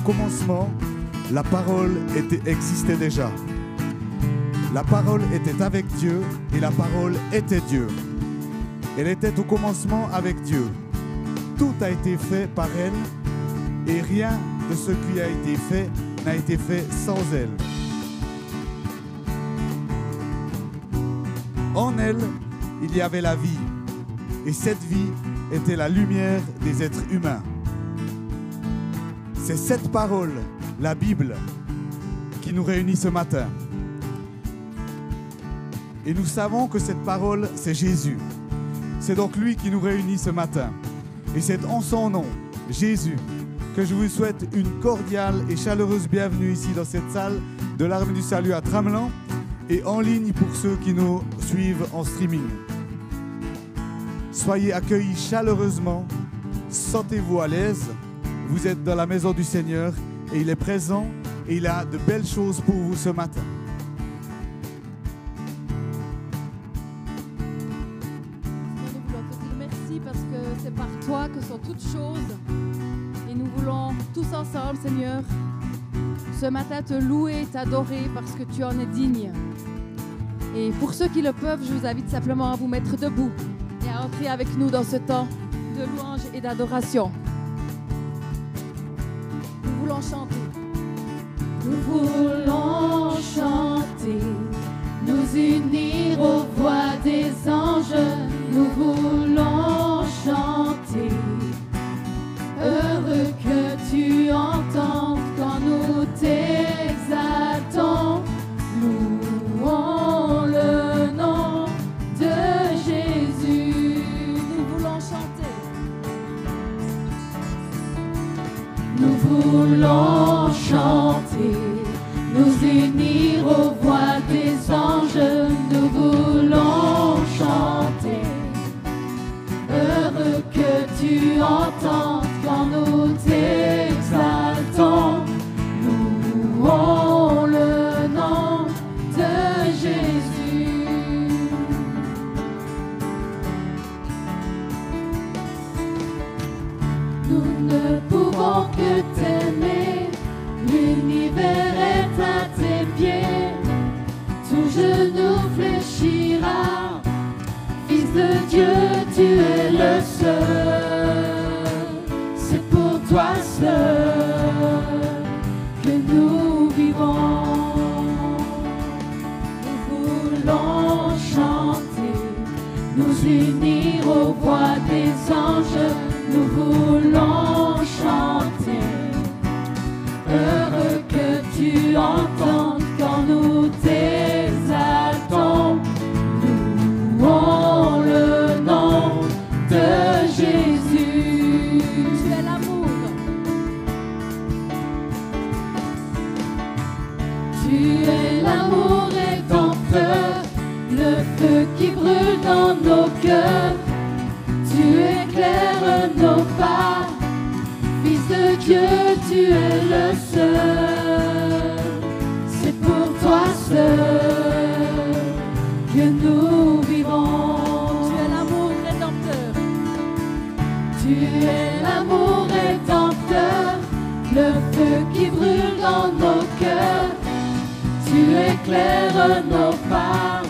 commencement, la parole existait déjà. La parole était avec Dieu et la parole était Dieu. Elle était au commencement avec Dieu. Tout a été fait par elle et rien de ce qui a été fait n'a été fait sans elle. En elle, il y avait la vie et cette vie était la lumière des êtres humains. C'est cette parole, la Bible, qui nous réunit ce matin. Et nous savons que cette parole, c'est Jésus. C'est donc lui qui nous réunit ce matin. Et c'est en son nom, Jésus, que je vous souhaite une cordiale et chaleureuse bienvenue ici dans cette salle de l'Armée du Salut à Tramelan et en ligne pour ceux qui nous suivent en streaming. Soyez accueillis chaleureusement, sentez-vous à l'aise. Vous êtes dans la maison du Seigneur et il est présent et il a de belles choses pour vous ce matin. Nous voulons te dire merci parce que c'est par toi que sont toutes choses. Et nous voulons tous ensemble, Seigneur, ce matin te louer et t'adorer parce que tu en es digne. Et pour ceux qui le peuvent, je vous invite simplement à vous mettre debout et à entrer avec nous dans ce temps de louange et d'adoration. Nous voulons chanter. Nous voulons chanter, nous unir aux voix des anges. Nous voulons chanter, heureux que tu entendes quand nous t'exaltons. Louons le nom de Jésus. Nous voulons chanter. Nous voulons chanter, nous unir aux voix des anges. Nous voulons chanter, heureux que tu entendes quand nous t'exaltons. Louons le nom de Jésus. Nous ne pouvons que t'aimer, l'univers est à tes pieds, tout genou fléchira. Fils de Dieu, tu es le seul, c'est pour toi seul que nous vivons. Nous voulons chanter, nous unir aux voix des anges. Nous voulons chanter, heureux que tu entendes quand nous t'exaltons. Louons le nom de Jésus. Tu es l'amour. Tu es l'amour rédempteur, le feu qui brûle dans nos cœurs. Tu éclaires nos pas, Fils de Dieu, tu es le seul. C'est pour toi seul que nous vivons. Tu es l'amour rédempteur. Tu es l'amour rédempteur, le feu qui brûle dans nos cœurs. Tu éclaires nos pas,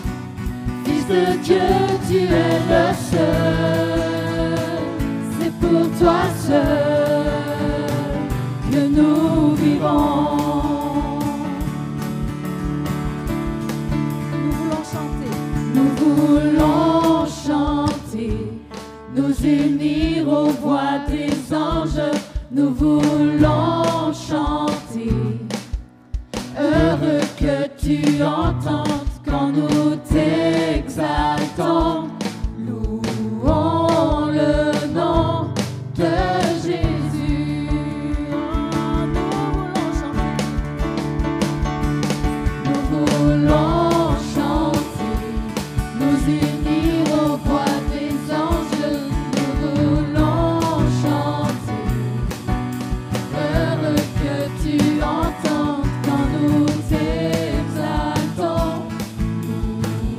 Fils de Dieu, tu es le seul. C'est pour toi seul que nous vivons. Nous voulons chanter. Nous voulons chanter, nous unir aux voix des anges. Nous voulons chanter, heureux que tu entendes quand nous t'exaltons. Louons le nom de Jésus. Nous voulons chanter, nous unir aux voix des anges. Nous voulons chanter, heureux que tu entendes quand nous t'exaltons.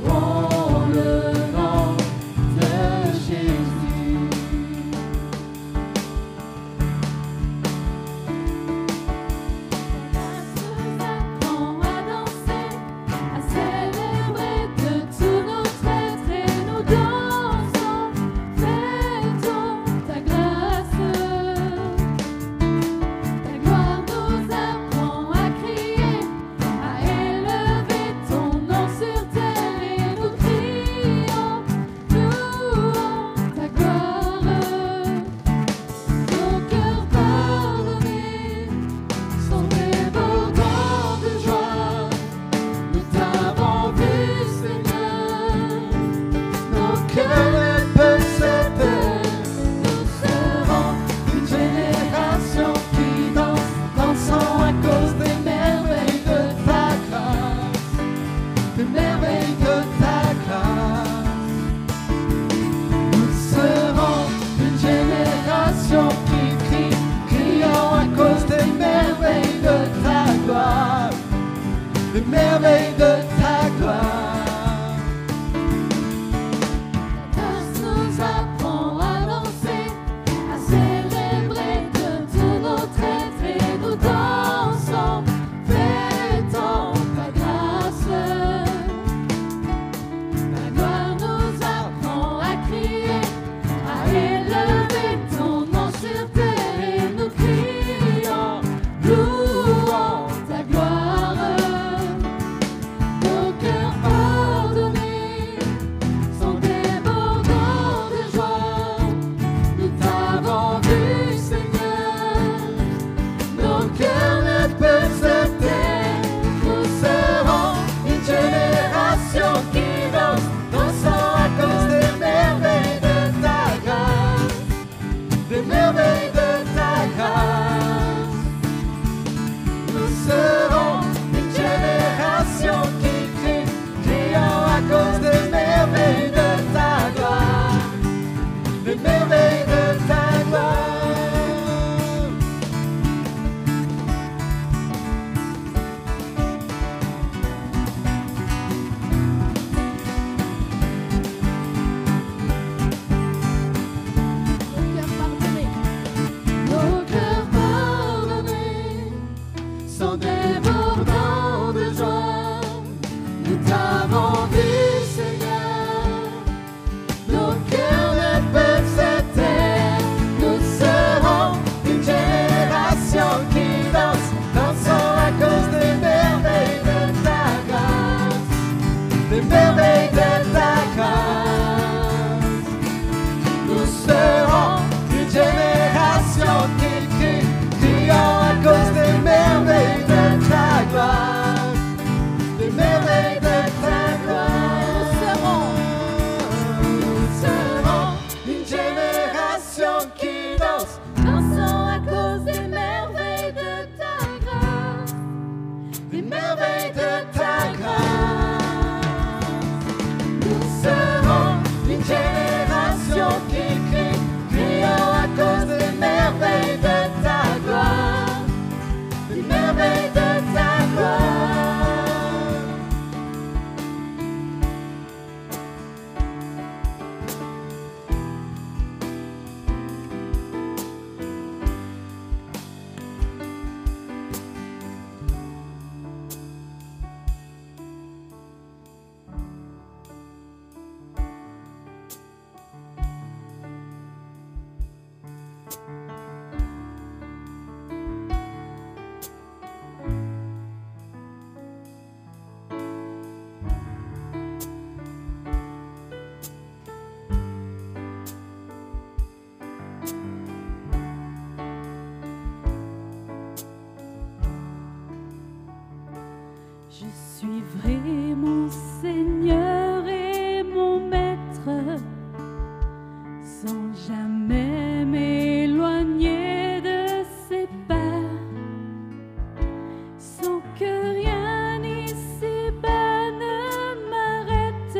Louons le nom merveilles de ta gloire. Grâce nous apprend à danser, à célébrer de tout notre être et nous dansons, fêtons ta grâce. Ta gloire nous apprend à crier, à élever ton nom sur terre et nous crions, louons ta gloire. Nos cœurs pardonnés sont débordants de joie. Nous t'avons vu, Seigneur. Nos cœurs ne peuvent se taire. Nous serons une génération qui danse, dansant à cause des merveilles de ta grâce, des merveilles de ta grâce. Nous serons une génération qui crie, criant à cause des merveilles de ta gloire, des merveilles de ta gloire. Nos cœurs pardonnés Sont débordants de joie. Nous t'avons vu, Seigneur. Nos cœurs ne peuvent se taire. Nous serons une génération qui danse, dansant à cause des merveilles de ta grâce, des merveilles de ta grâce. Nous serons une génération qui crie, criant à cause des merveilles de ta gloire, des merveilles de ta gloire. Nous serons une génération qui danse, dansant à cause des merveilles de ta grâce. des merveilles de ta grâce. Nous serons une génération qui crie, criant à cause des merveilles de ta gloire, des merveilles de ta gloire. Je suivrai mon Seigneur et mon Maître, sans jamais m'éloigner de ses pas, sans que rien ici-bas ne m'arrête,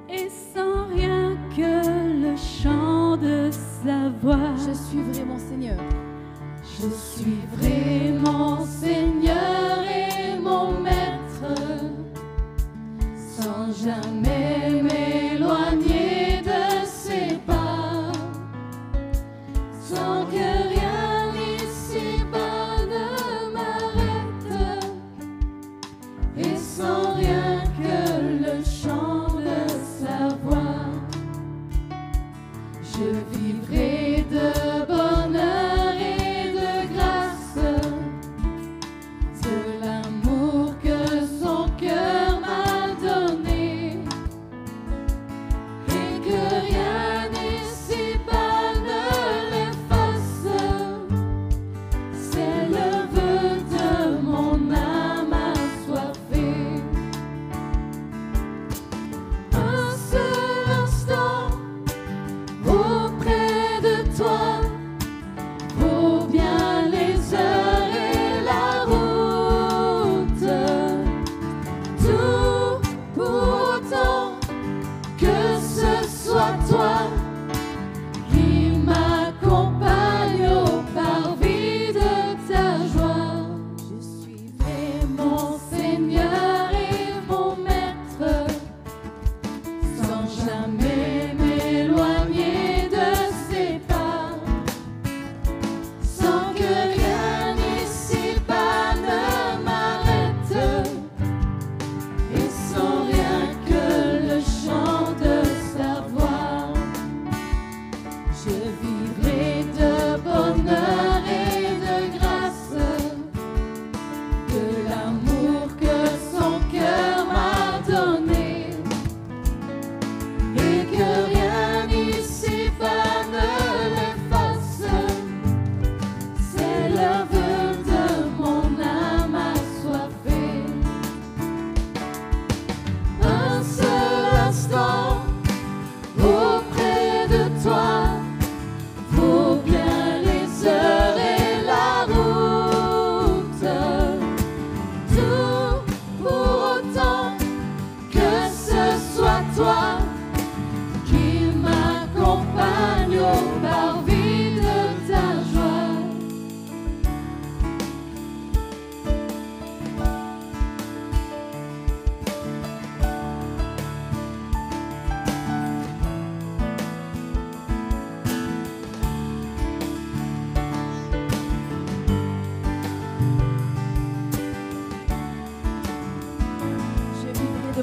et sans rien que le chant de sa voix. Je suivrai mon Seigneur. Je suivrai mon Seigneur et mon Maître,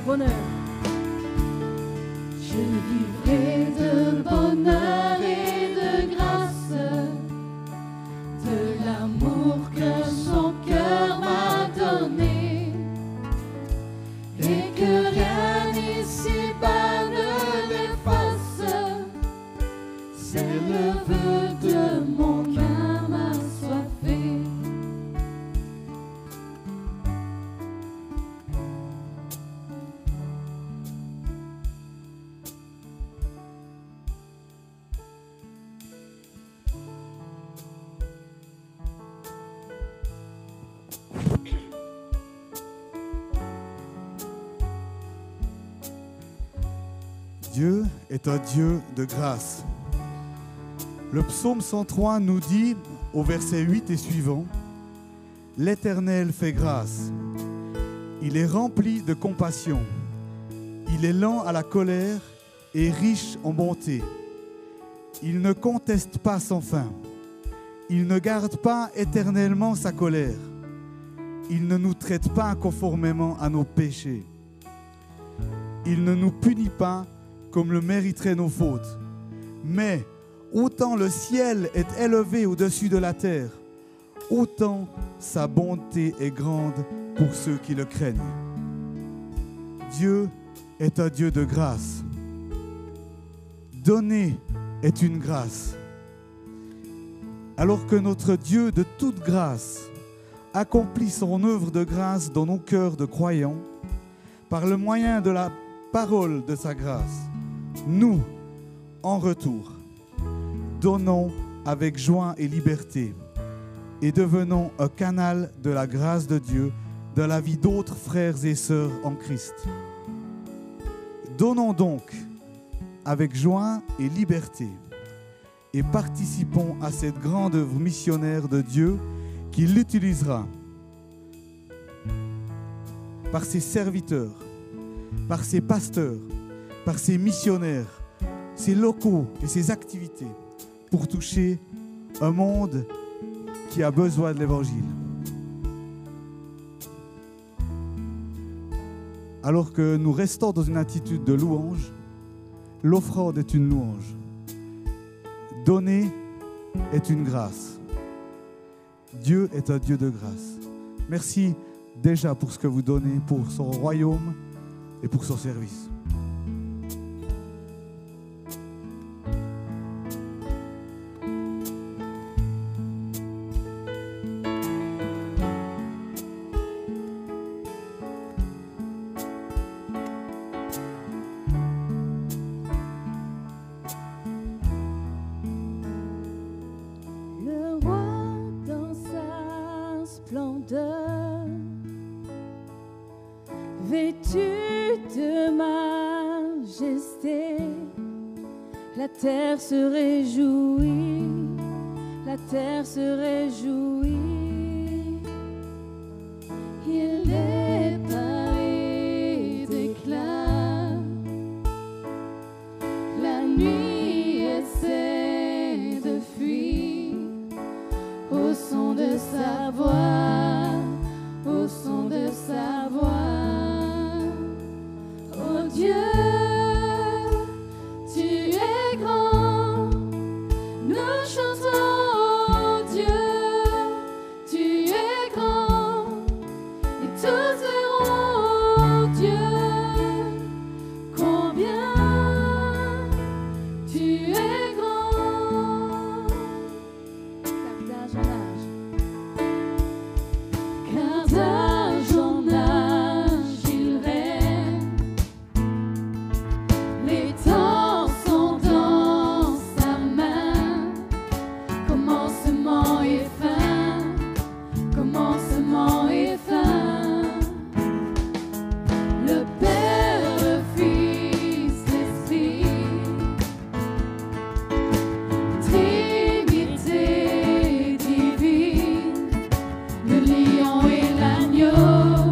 bonheur. Je vivrai de bonheur et de grâce, de l'amour que son cœur m'a donné, et que rien ici-bas ne l'efface. C'est le vœu de mon âme assoiffée. Dieu est un Dieu de grâce. Le psaume 103 nous dit, au verset 8 et suivant, « L'Éternel fait grâce. Il est rempli de compassion. Il est lent à la colère et riche en bonté. Il ne conteste pas sans fin. Il ne garde pas éternellement sa colère. Il ne nous traite pas conformément à nos péchés. Il ne nous punit pas comme le mériteraient nos fautes. Mais autant le ciel est élevé au-dessus de la terre, autant sa bonté est grande pour ceux qui le craignent. » Dieu est un Dieu de grâce. Donner est une grâce. Alors que notre Dieu de toute grâce accomplit son œuvre de grâce dans nos cœurs de croyants, par le moyen de la parole de sa grâce, nous, en retour, donnons avec joie et liberté et devenons un canal de la grâce de Dieu dans la vie d'autres frères et sœurs en Christ. Donnons donc avec joie et liberté et participons à cette grande œuvre missionnaire de Dieu qui l'utilisera par ses serviteurs, par ses pasteurs, par ses missionnaires, ses locaux et ses activités pour toucher un monde qui a besoin de l'Évangile. Alors que nous restons dans une attitude de louange, l'offrande est une louange. Donner est une grâce. Dieu est un Dieu de grâce. Merci déjà pour ce que vous donnez pour son royaume et pour son service. Le roi dans sa splendeur, vêtu de majesté, la terre se réjouit, la terre se réjouit. Il est pavé d'éclat, la nuit essaie de fuir au son de sa voix, au son de sa voix. Oh Dieu, tu es grand, nous chantons, oh Dieu, tu es grand, et tous verront, oh Dieu, combien tu es grand. Car d'âge en âge, Car d'âge en âge il règne, les temps sont dans sa main, commencement et fin, commencement et fin. Le Père, le Fils, l'Esprit, Trinité divine, le lion et l'agneau,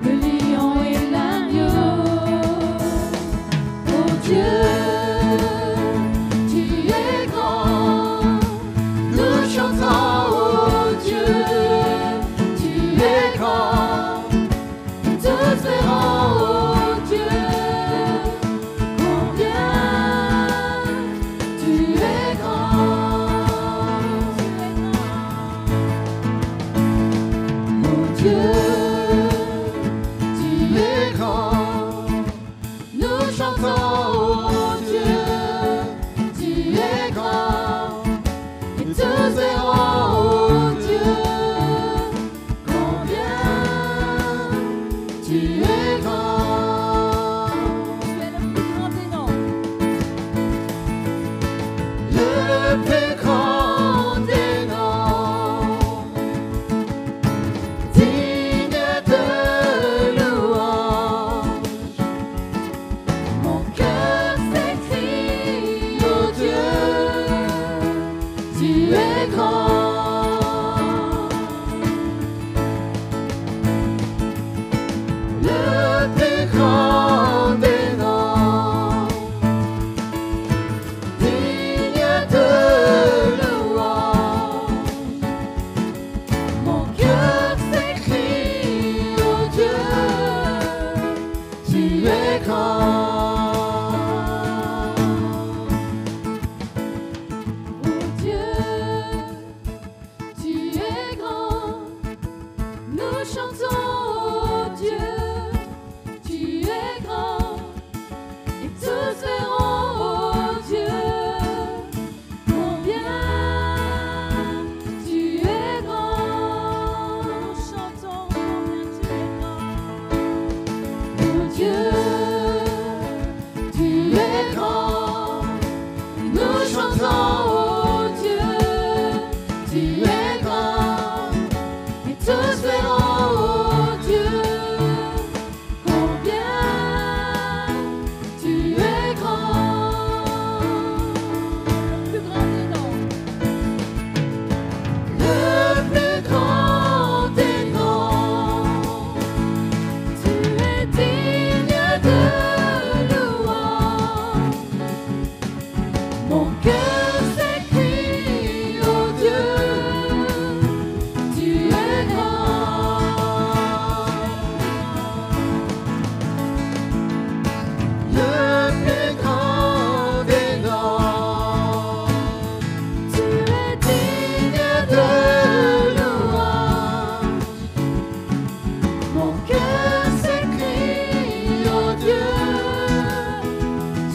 le lion et l'agneau. Oh Dieu, tu es grand, nous chantons, oh Dieu, tu Nous chantons, oh Dieu, tu es grand, et tous verront, oh Dieu, combien tu es grand. Nous chantons combien tu es grand, oh Dieu, tu es grand. Nous chantons, oh Dieu, tu es grand, et tous verront, oh Dieu, combien tu es grand. Le plus grand des noms. Le plus grand des noms. Tu es digne de louange. Mon cœur s'écrie, oh Dieu, tu es grand. Le plus grand des noms. Tu es digne de louange. Mon cœur s'écrie, oh Dieu,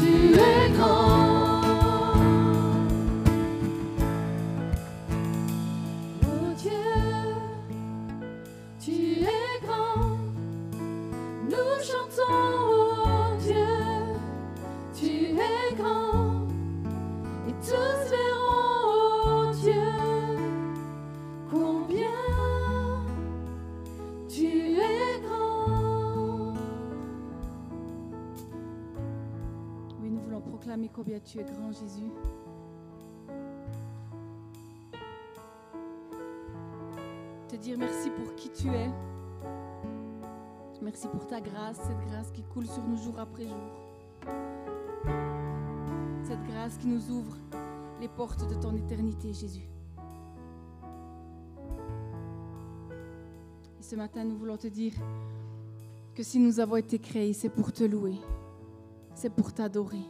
tu es grand. Oh Dieu, tu es grand. Nous chantons, oh Dieu, tu es grand. Et tous verront, oh Dieu, combien tu es grand. Oui, nous voulons proclamer combien tu es grand, Jésus. Te dire merci pour qui tu es. Merci pour ta grâce, cette grâce qui coule sur nous jour après jour. Cette grâce qui nous ouvre les portes de ton éternité, Jésus. Et ce matin, nous voulons te dire que si nous avons été créés, c'est pour te louer, c'est pour t'adorer.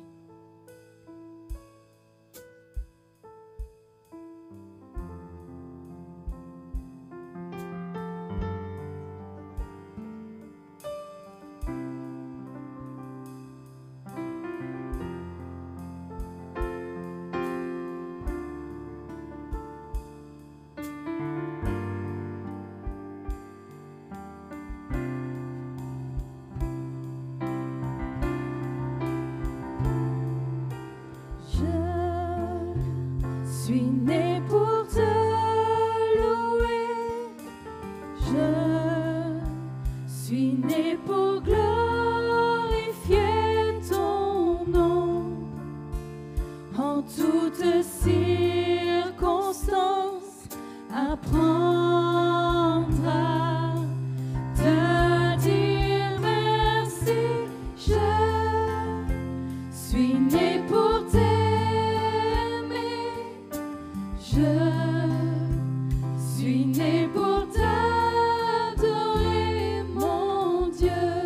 Je suis né pour te louer, je suis né pour glorifier ton nom. En toutes circonstances, apprendre à te dire merci. Je suis né pour t'aimer. Je suis né pour t'adorer, mon Dieu.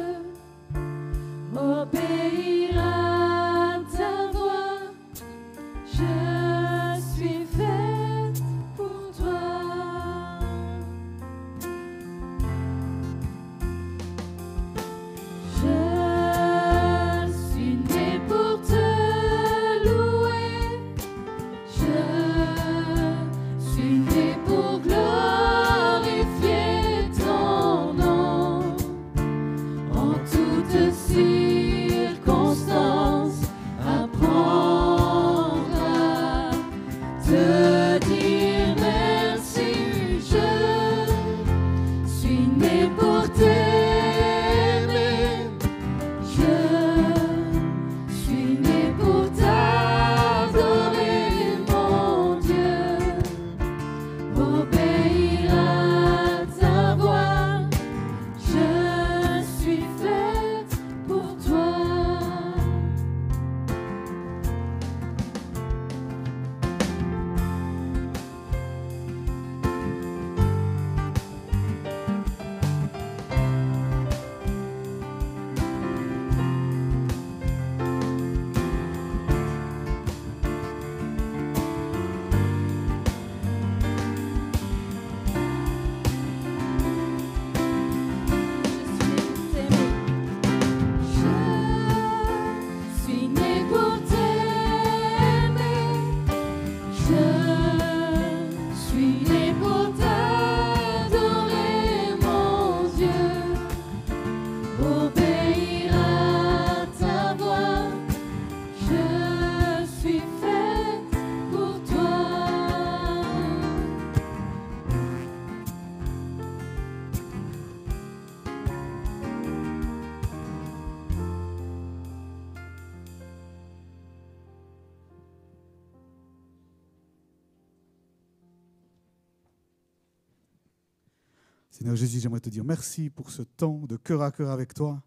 Seigneur Jésus, j'aimerais te dire merci pour ce temps de cœur à cœur avec toi.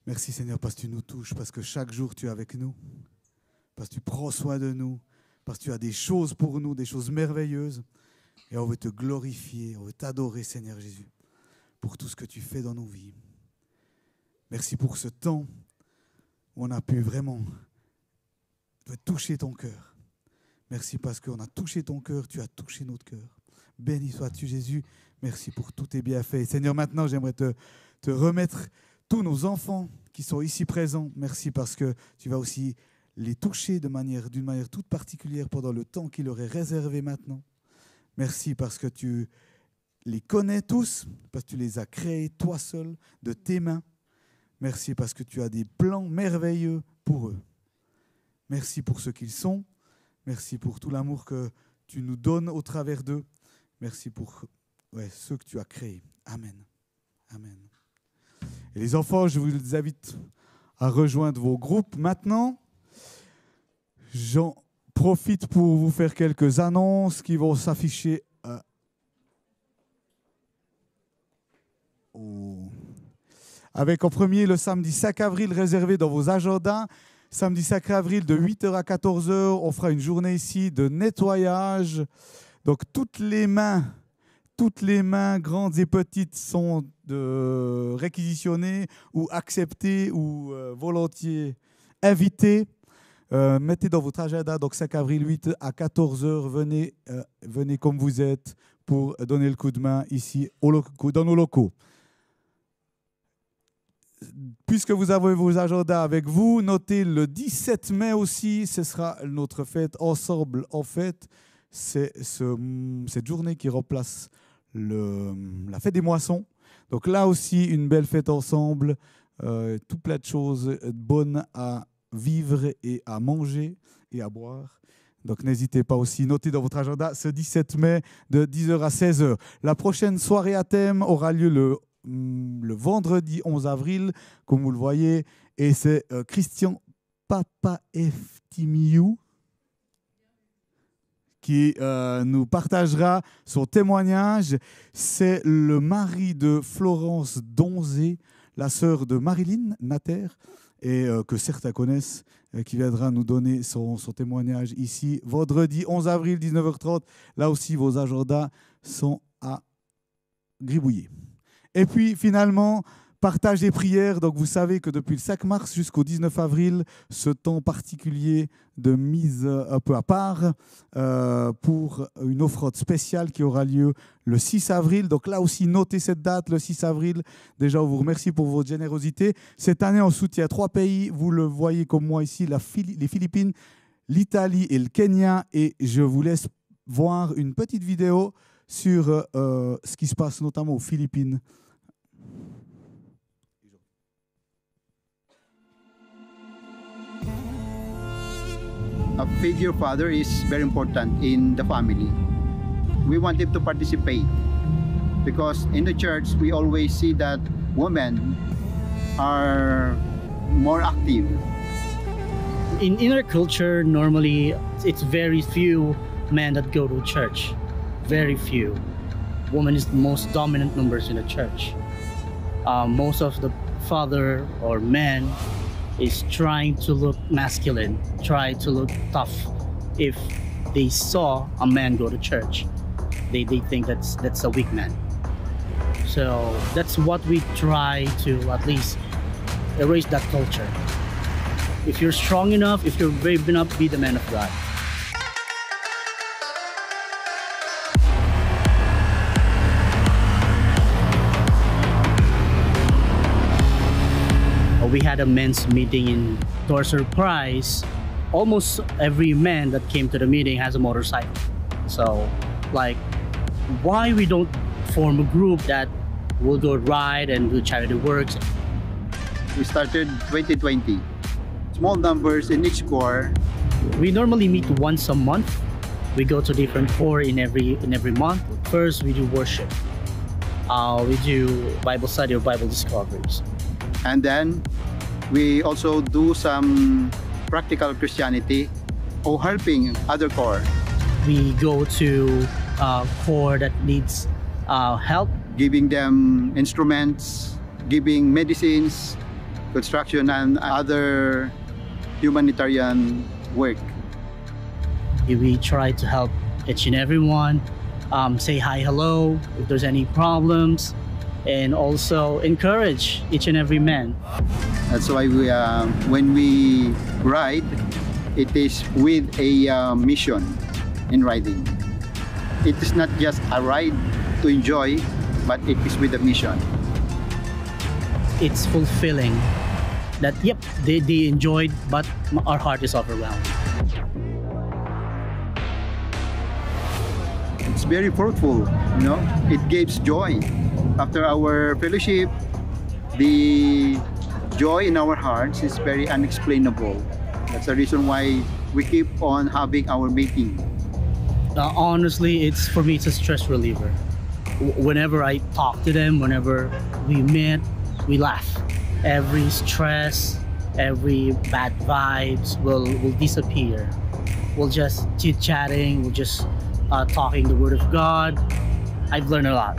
Merci Seigneur parce que tu nous touches, parce que chaque jour tu es avec nous, parce que tu prends soin de nous, parce que tu as des choses pour nous, des choses merveilleuses. Et on veut te glorifier, on veut t'adorer Seigneur Jésus pour tout ce que tu fais dans nos vies. Merci pour ce temps où on a pu vraiment toucher ton cœur. Merci parce qu'on a touché ton cœur, tu as touché notre cœur. Béni sois-tu Jésus, merci pour tous tes bienfaits. Seigneur, maintenant j'aimerais te remettre tous nos enfants qui sont ici présents. Merci parce que tu vas aussi les toucher d'une manière toute particulière pendant le temps qui leur est réservé maintenant. Merci parce que tu les connais tous, parce que tu les as créés toi seul, de tes mains. Merci parce que tu as des plans merveilleux pour eux. Merci pour ce qu'ils sont. Merci pour tout l'amour que tu nous donnes au travers d'eux. Merci pour ceux que tu as créés. Amen. Amen. Et les enfants, je vous invite à rejoindre vos groupes maintenant. J'en profite pour vous faire quelques annonces qui vont s'afficher avec en premier le samedi 5 avril réservé dans vos agendas. Samedi 5 avril de 8h à 14h, on fera une journée ici de nettoyage. Donc toutes les mains, grandes et petites, sont réquisitionnées ou acceptées ou volontiers invitées. Mettez dans votre agenda, donc 5 avril, 8 à 14h, venez comme vous êtes pour donner le coup de main ici dans nos locaux. Puisque vous avez vos agendas avec vous, notez le 17 mai aussi, ce sera notre fête ensemble. En fait, c'est cette journée qui remplace la fête des moissons. Donc là aussi, une belle fête ensemble, tout plein de choses bonnes à vivre et à manger et à boire. Donc n'hésitez pas aussi, notez dans votre agenda ce 17 mai de 10h à 16h. La prochaine soirée à thème aura lieu le vendredi 11 avril, comme vous le voyez, et c'est Christian Papaeftimiou qui nous partagera son témoignage. C'est le mari de Florence Donzé, la sœur de Marilyn Natter, et que certains connaissent, qui viendra nous donner son témoignage ici, vendredi 11 avril, 19h30. Là aussi, vos agendas sont à gribouiller. Et puis, finalement, partage des prières. Donc, vous savez que depuis le 5 mars jusqu'au 19 avril, ce temps particulier de mise un peu à part pour une offrande spéciale qui aura lieu le 6 avril. Donc là aussi, notez cette date, le 6 avril. Déjà, on vous remercie pour votre générosité. Cette année, on soutient 3 pays. Vous le voyez comme moi ici, les Philippines, l'Italie et le Kenya. Et je vous laisse voir une petite vidéo sur ce qui se passe notamment aux Philippines. A figure father is very important in the family. We want him to participate because in the church we always see that women are more active. In our culture, normally it's very few men that go to church. Very few. Woman is the most dominant numbers in the church. Most of the father or men is trying to look masculine, try to look tough. If they saw a man go to church, they think that's a weak man. So that's what we try to at least erase that culture. If you're strong enough, if you're brave enough, be the man of God. We had a men's meeting, and to our surprise, almost every man that came to the meeting has a motorcycle. So, like, why we don't form a group that will go ride and do charity works? We started 2020. Small numbers in each corps. We normally meet once a month. We go to different corps in every month. First, we do worship. We do Bible study or Bible discoveries. And then we also do some practical Christianity or helping other corps. We go to a corps that needs help giving them instruments, giving medicines, construction, and other humanitarian work. We try to help each and everyone, say hi, hello, if there's any problems, and also encourage each and every man. That's why we, when we ride, it is with a mission in riding. It is not just a ride to enjoy, but it is with a mission. It's fulfilling that, yep, they enjoyed, but our heart is overwhelmed. It's very fruitful, you know. It gives joy. After our fellowship, the joy in our hearts is very unexplainable. That's the reason why we keep on having our meeting. Honestly, for me, it's a stress reliever. Whenever I talk to them, whenever we meet, we laugh. Every stress, every bad vibes will disappear. We'll just chit-chatting, we'll just talking the Word of God. I've learned a lot.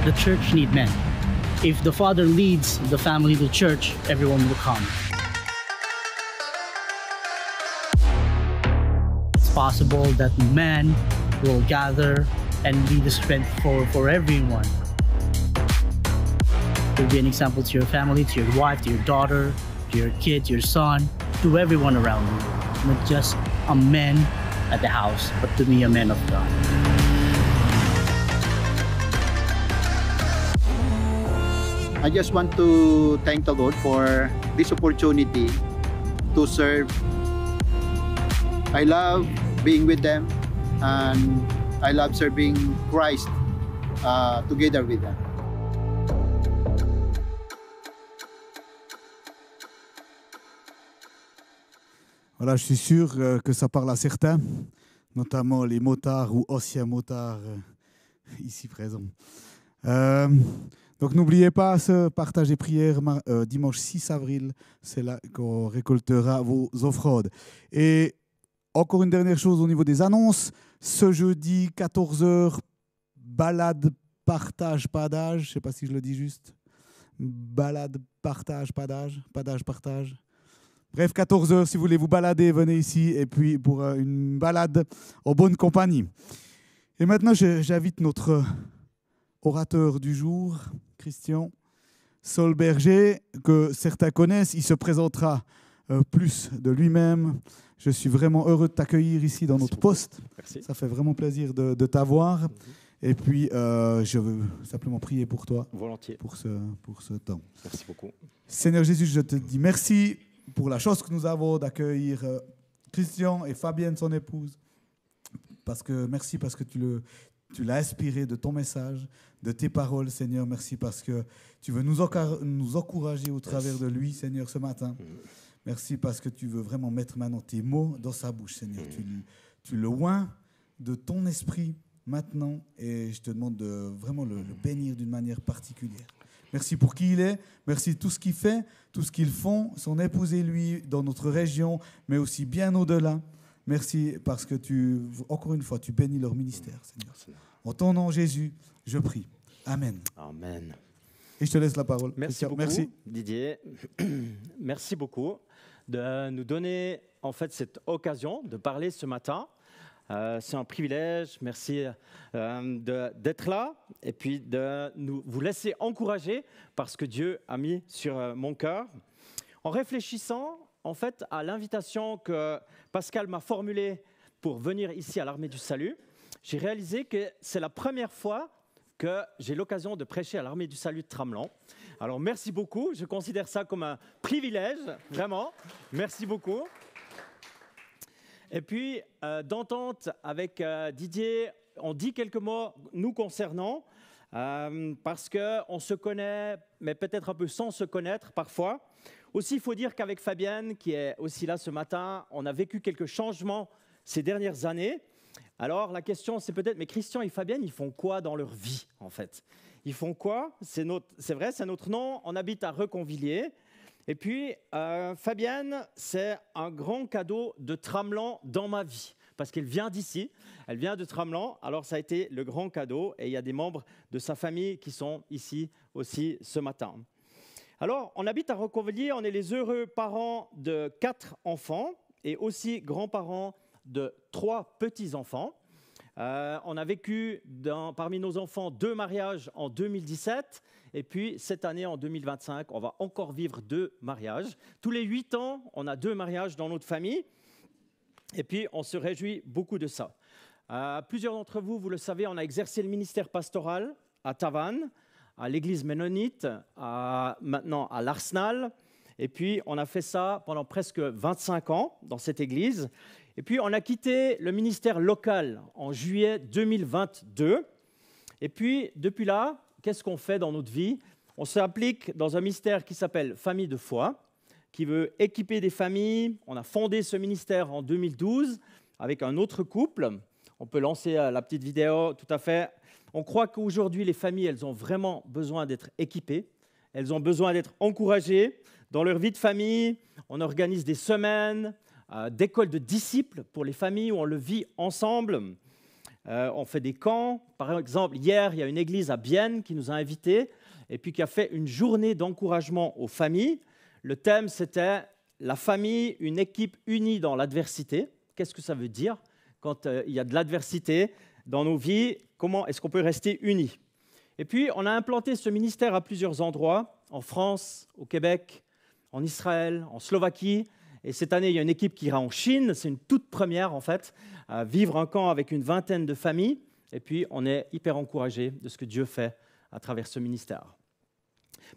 The church needs men. If the father leads the family to church, everyone will come. It's possible that men will gather and be the strength for everyone. To be an example to your family, to your wife, to your daughter, to your kid, to your son, to everyone around you. Not just a man at the house, but to be a man of God. I just want to thank the Lord for this opportunity to serve. I love being with them, and I love serving Christ together with them. Voilà, je suis sûr que ça parle à certains, notamment les motards ou anciens motards ici présents. Donc n'oubliez pas ce partage et prière dimanche 6 avril, c'est là qu'on récoltera vos offrandes. Et encore une dernière chose au niveau des annonces, ce jeudi 14h, balade, partage, padage, je ne sais pas si je le dis juste, balade, partage, padage, padage, partage. Bref, 14h, si vous voulez vous balader, venez ici, et puis pour une balade en bonne compagnie. Et maintenant, j'invite notre orateur du jour, Christian Solberger, que certains connaissent. Il se présentera plus de lui-même. Je suis vraiment heureux de t'accueillir ici dans notre poste. Merci. Ça fait vraiment plaisir de t'avoir. Et puis, je veux simplement prier pour toi. Volontiers. Pour ce temps. Merci beaucoup. Seigneur Jésus, je te dis merci pour la chance que nous avons d'accueillir Christian et Fabienne, son épouse. Merci parce que tu l'as inspiré de ton message, de tes paroles, Seigneur. Merci parce que tu veux nous encourager au travers de lui, Seigneur, ce matin. Merci parce que tu veux vraiment mettre maintenant tes mots dans sa bouche, Seigneur. Tu le oins de ton esprit maintenant et je te demande de vraiment le bénir d'une manière particulière. Merci pour qui il est, merci tout ce qu'il fait, tout ce qu'ils font, son épouse et lui dans notre région, mais aussi bien au-delà. Merci parce que encore une fois, tu bénis leur ministère, Seigneur. En ton nom, Jésus, je prie. Amen. Amen. Et je te laisse la parole. Merci beaucoup, merci. Didier. Merci beaucoup de nous donner en fait cette occasion de parler ce matin. C'est un privilège. Merci d'être là et puis de vous laisser encourager par ce que Dieu a mis sur mon cœur. En réfléchissant en fait à l'invitation que Pascal m'a formulée pour venir ici à l'Armée du Salut, j'ai réalisé que c'est la première fois que j'ai l'occasion de prêcher à l'Armée du Salut de Tramelan. Alors merci beaucoup, je considère ça comme un privilège, vraiment. Merci beaucoup. Et puis, d'entente avec Didier, on dit quelques mots nous concernant, parce qu'on se connaît, mais peut-être un peu sans se connaître parfois. Aussi, il faut dire qu'avec Fabienne, qui est aussi là ce matin, on a vécu quelques changements ces dernières années. Alors, la question, c'est peut-être, mais Christian et Fabienne, ils font quoi dans leur vie, en fait? Ils font quoi? C'est vrai, c'est notre nom, on habite à Reconvilliers. Et puis, Fabienne, c'est un grand cadeau de Tramelan dans ma vie. parce qu'elle vient d'ici, elle vient de Tramelan, alors ça a été le grand cadeau et il y a des membres de sa famille qui sont ici aussi ce matin. Alors, on habite à Rocauvelier, on est les heureux parents de 4 enfants et aussi grands-parents de 3 petits-enfants. On a vécu parmi nos enfants 2 mariages en 2017 et puis cette année, en 2025, on va encore vivre 2 mariages. Tous les 8 ans, on a 2 mariages dans notre famille et puis on se réjouit beaucoup de ça. Plusieurs d'entre vous, vous le savez, on a exercé le ministère pastoral à Tavannes, à l'église ménonite, maintenant à l'Arsenal. Et puis, on a fait ça pendant presque 25 ans dans cette église. Et puis, on a quitté le ministère local en juillet 2022. Et puis, depuis là, qu'est-ce qu'on fait dans notre vie? On s'implique dans un ministère qui s'appelle Famille de foi, qui veut équiper des familles. On a fondé ce ministère en 2012 avec un autre couple. On peut lancer la petite vidéo, tout à fait. On croit qu'aujourd'hui, les familles, elles ont vraiment besoin d'être équipées. Elles ont besoin d'être encouragées dans leur vie de famille. On organise des semaines d'école de disciples pour les familles où on le vit ensemble. On fait des camps. Par exemple, hier, il y a une église à Bienne qui nous a invités et puis qui a fait une journée d'encouragement aux familles. Le thème, c'était « La famille, une équipe unie dans l'adversité ». Qu'est-ce que ça veut dire quand il y a de l'adversité dans nos vies? Comment est-ce qu'on peut rester unis? Et puis, on a implanté ce ministère à plusieurs endroits, en France, au Québec, en Israël, en Slovaquie. Et cette année, il y a une équipe qui ira en Chine. C'est une toute première, en fait, à vivre un camp avec une vingtaine de familles. Et puis, on est hyper encouragés de ce que Dieu fait à travers ce ministère.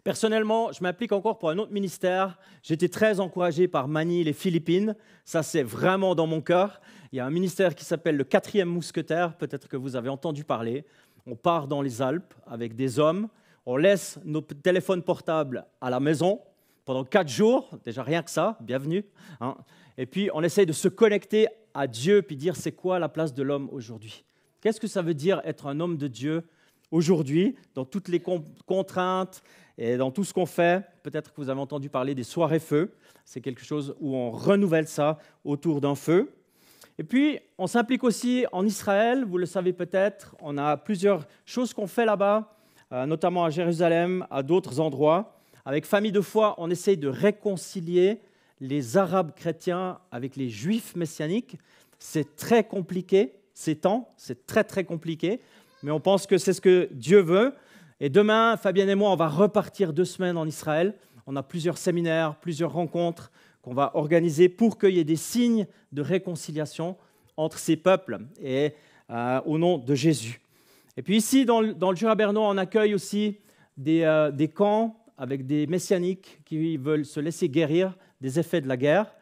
Personnellement, je m'implique encore pour un autre ministère. J'étais très encouragé par Manille, les Philippines. Ça, c'est vraiment dans mon cœur. Il y a un ministère qui s'appelle le 4e mousquetaire. Peut-être que vous avez entendu parler. On part dans les Alpes avec des hommes. On laisse nos téléphones portables à la maison pendant 4 jours. Déjà, rien que ça, bienvenue. Et puis, on essaye de se connecter à Dieu puis dire c'est quoi la place de l'homme aujourd'hui? Qu'est-ce que ça veut dire être un homme de Dieu aujourd'hui, dans toutes les contraintes et dans tout ce qu'on fait? Peut-être que vous avez entendu parler des soirées feu. C'est quelque chose où on renouvelle ça autour d'un feu. Et puis, on s'implique aussi en Israël. Vous le savez peut-être, on a plusieurs choses qu'on fait là-bas, notamment à Jérusalem, à d'autres endroits. Avec Famille de foi, on essaye de réconcilier les Arabes chrétiens avec les Juifs messianiques. C'est très compliqué, ces temps, c'est très, très compliqué. Mais on pense que c'est ce que Dieu veut. Et demain, Fabienne et moi, on va repartir 2 semaines en Israël. On a plusieurs séminaires, plusieurs rencontres qu'on va organiser pour qu'il y ait des signes de réconciliation entre ces peuples et au nom de Jésus. Et puis ici, dans le Jura bernois, on accueille aussi des camps avec des messianiques qui veulent se laisser guérir des effets de la guerre.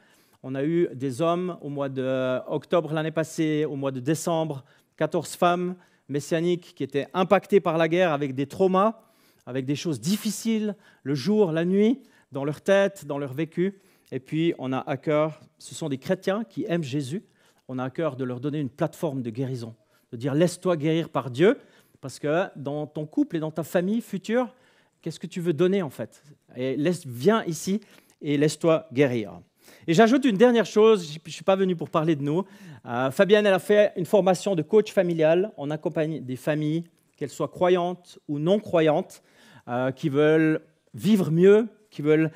On a eu des hommes au mois d'octobre l'année passée, au mois de décembre, 14 femmes messianiques qui étaient impactés par la guerre avec des traumas, avec des choses difficiles, le jour, la nuit, dans leur tête, dans leur vécu. Et puis, on a à cœur, ce sont des chrétiens qui aiment Jésus, on a à cœur de leur donner une plateforme de guérison, de dire « laisse-toi guérir par Dieu », parce que dans ton couple et dans ta famille future, qu'est-ce que tu veux donner en fait? Et viens ici et laisse-toi guérir. Et j'ajoute une dernière chose, je ne suis pas venu pour parler de nous. Fabienne, elle a fait une formation de coach familial. On accompagne des familles, qu'elles soient croyantes ou non croyantes, qui veulent vivre mieux, qui veulent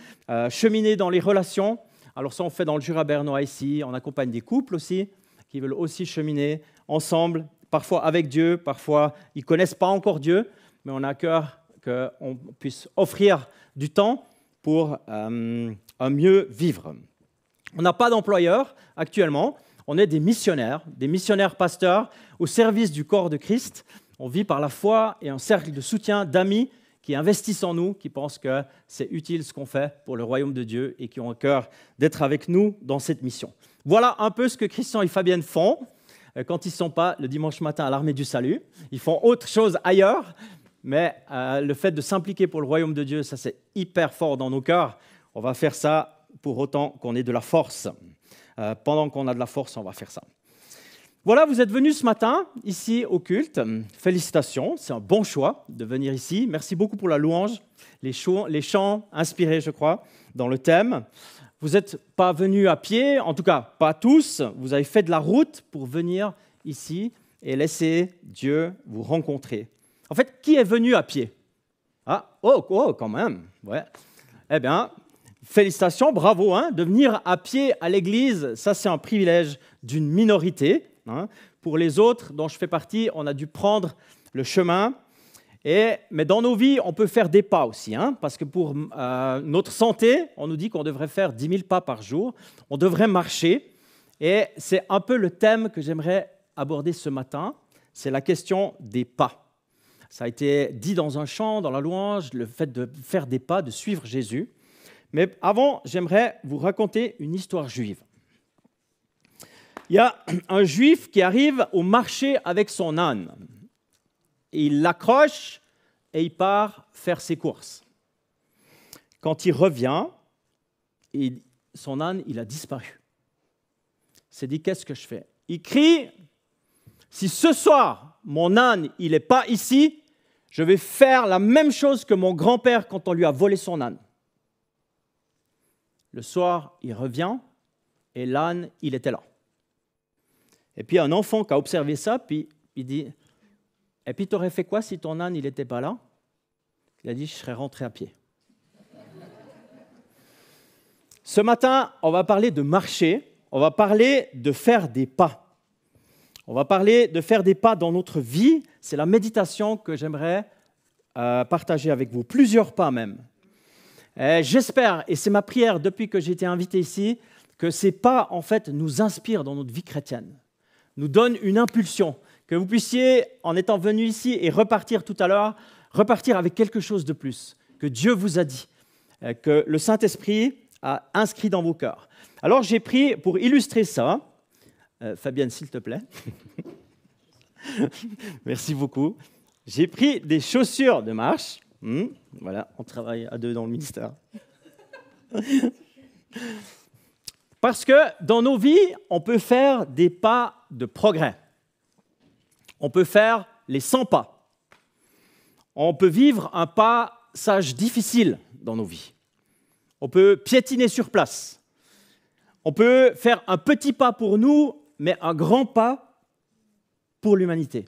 cheminer dans les relations. Alors ça, on fait dans le Jura bernois ici. On accompagne des couples aussi, qui veulent aussi cheminer ensemble, parfois avec Dieu, parfois ils ne connaissent pas encore Dieu, mais on a à cœur qu'on puisse offrir du temps pour un mieux vivre. On n'a pas d'employeur actuellement, on est des missionnaire pasteurs au service du corps de Christ. On vit par la foi et un cercle de soutien d'amis qui investissent en nous, qui pensent que c'est utile ce qu'on fait pour le royaume de Dieu et qui ont à cœur d'être avec nous dans cette mission. Voilà un peu ce que Christian et Fabienne font quand ils ne sont pas le dimanche matin à l'Armée du Salut. Ils font autre chose ailleurs, mais le fait de s'impliquer pour le royaume de Dieu, ça c'est hyper fort dans nos cœurs. On va faire ça pour autant qu'on ait de la force. Pendant qu'on a de la force, on va faire ça. Voilà, vous êtes venus ce matin, ici au culte. Félicitations, c'est un bon choix de venir ici. Merci beaucoup pour la louange, les chants inspirés, je crois, dans le thème. vous n'êtes pas venus à pied, en tout cas pas tous, vous avez fait de la route pour venir ici et laisser Dieu vous rencontrer. En fait, qui est venu à pied? Ah, oh, quand même, ouais. Eh bien, félicitations, bravo, hein, de venir à pied à l'église, ça c'est un privilège d'une minorité. Hein. Pour les autres dont je fais partie, on a dû prendre le chemin. Mais dans nos vies, on peut faire des pas aussi, hein, parce que pour notre santé, on nous dit qu'on devrait faire 10 000 pas par jour, on devrait marcher, et c'est un peu le thème que j'aimerais aborder ce matin, c'est la question des pas. Ça a été dit dans un chant, dans la louange, le fait de faire des pas, de suivre Jésus. Mais avant, j'aimerais vous raconter une histoire juive. Il y a un juif qui arrive au marché avec son âne. Il l'accroche et il part faire ses courses. Quand il revient, son âne, il a disparu. Il s'est dit, qu'est-ce que je fais? Il crie, si ce soir, mon âne, il n'est pas ici, je vais faire la même chose que mon grand-père quand on lui a volé son âne. Le soir, il revient et l'âne, il était là. Et puis un enfant qui a observé ça, puis il dit, et puis tu aurais fait quoi si ton âne, il n'était pas là? Il a dit, je serais rentré à pied. Ce matin, on va parler de marcher, on va parler de faire des pas. On va parler de faire des pas dans notre vie. C'est la méditation que j'aimerais partager avec vous, plusieurs pas même. J'espère, et c'est ma prière depuis que j'ai été invité ici, que ces pas, en fait, nous inspirent dans notre vie chrétienne, nous donnent une impulsion, que vous puissiez, en étant venu ici et repartir tout à l'heure, repartir avec quelque chose de plus, que Dieu vous a dit, que le Saint-Esprit a inscrit dans vos cœurs. Alors j'ai pris, pour illustrer ça, Fabienne, s'il te plaît, merci beaucoup, j'ai pris des chaussures de marche. Voilà, on travaille à deux dans le ministère. Parce que dans nos vies, on peut faire des pas de progrès. On peut faire les 100 pas. On peut vivre un passage difficile dans nos vies. On peut piétiner sur place. On peut faire un petit pas pour nous, mais un grand pas pour l'humanité.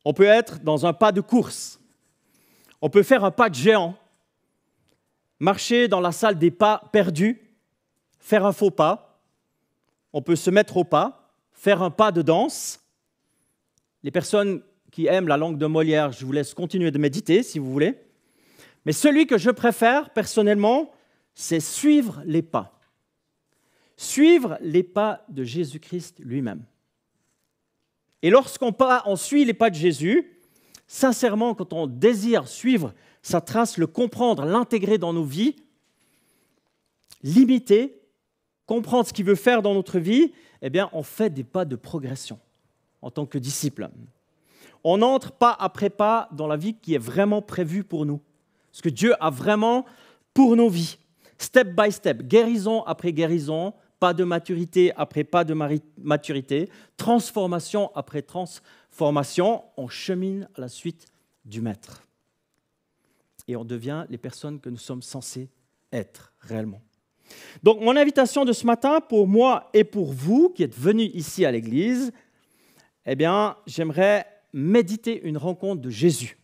On peut être dans un pas de course. On peut faire un pas de géant, marcher dans la salle des pas perdus, faire un faux pas. On peut se mettre au pas, faire un pas de danse. Les personnes qui aiment la langue de Molière, je vous laisse continuer de méditer si vous voulez. Mais celui que je préfère personnellement, c'est suivre les pas. Suivre les pas de Jésus-Christ lui-même. Et lorsqu'on suit les pas de Jésus, sincèrement, quand on désire suivre sa trace, le comprendre, l'intégrer dans nos vies, l'imiter, comprendre ce qu'il veut faire dans notre vie, eh bien, on fait des pas de progression en tant que disciple. On entre pas après pas dans la vie qui est vraiment prévue pour nous. Ce que Dieu a vraiment pour nos vies. Step by step, guérison après guérison, pas de maturité après pas de maturité, transformation après transformation, on chemine à la suite du Maître. Et on devient les personnes que nous sommes censés être réellement. Donc, mon invitation de ce matin, pour moi et pour vous qui êtes venus ici à l'église, eh bien, j'aimerais méditer une rencontre de Jésus.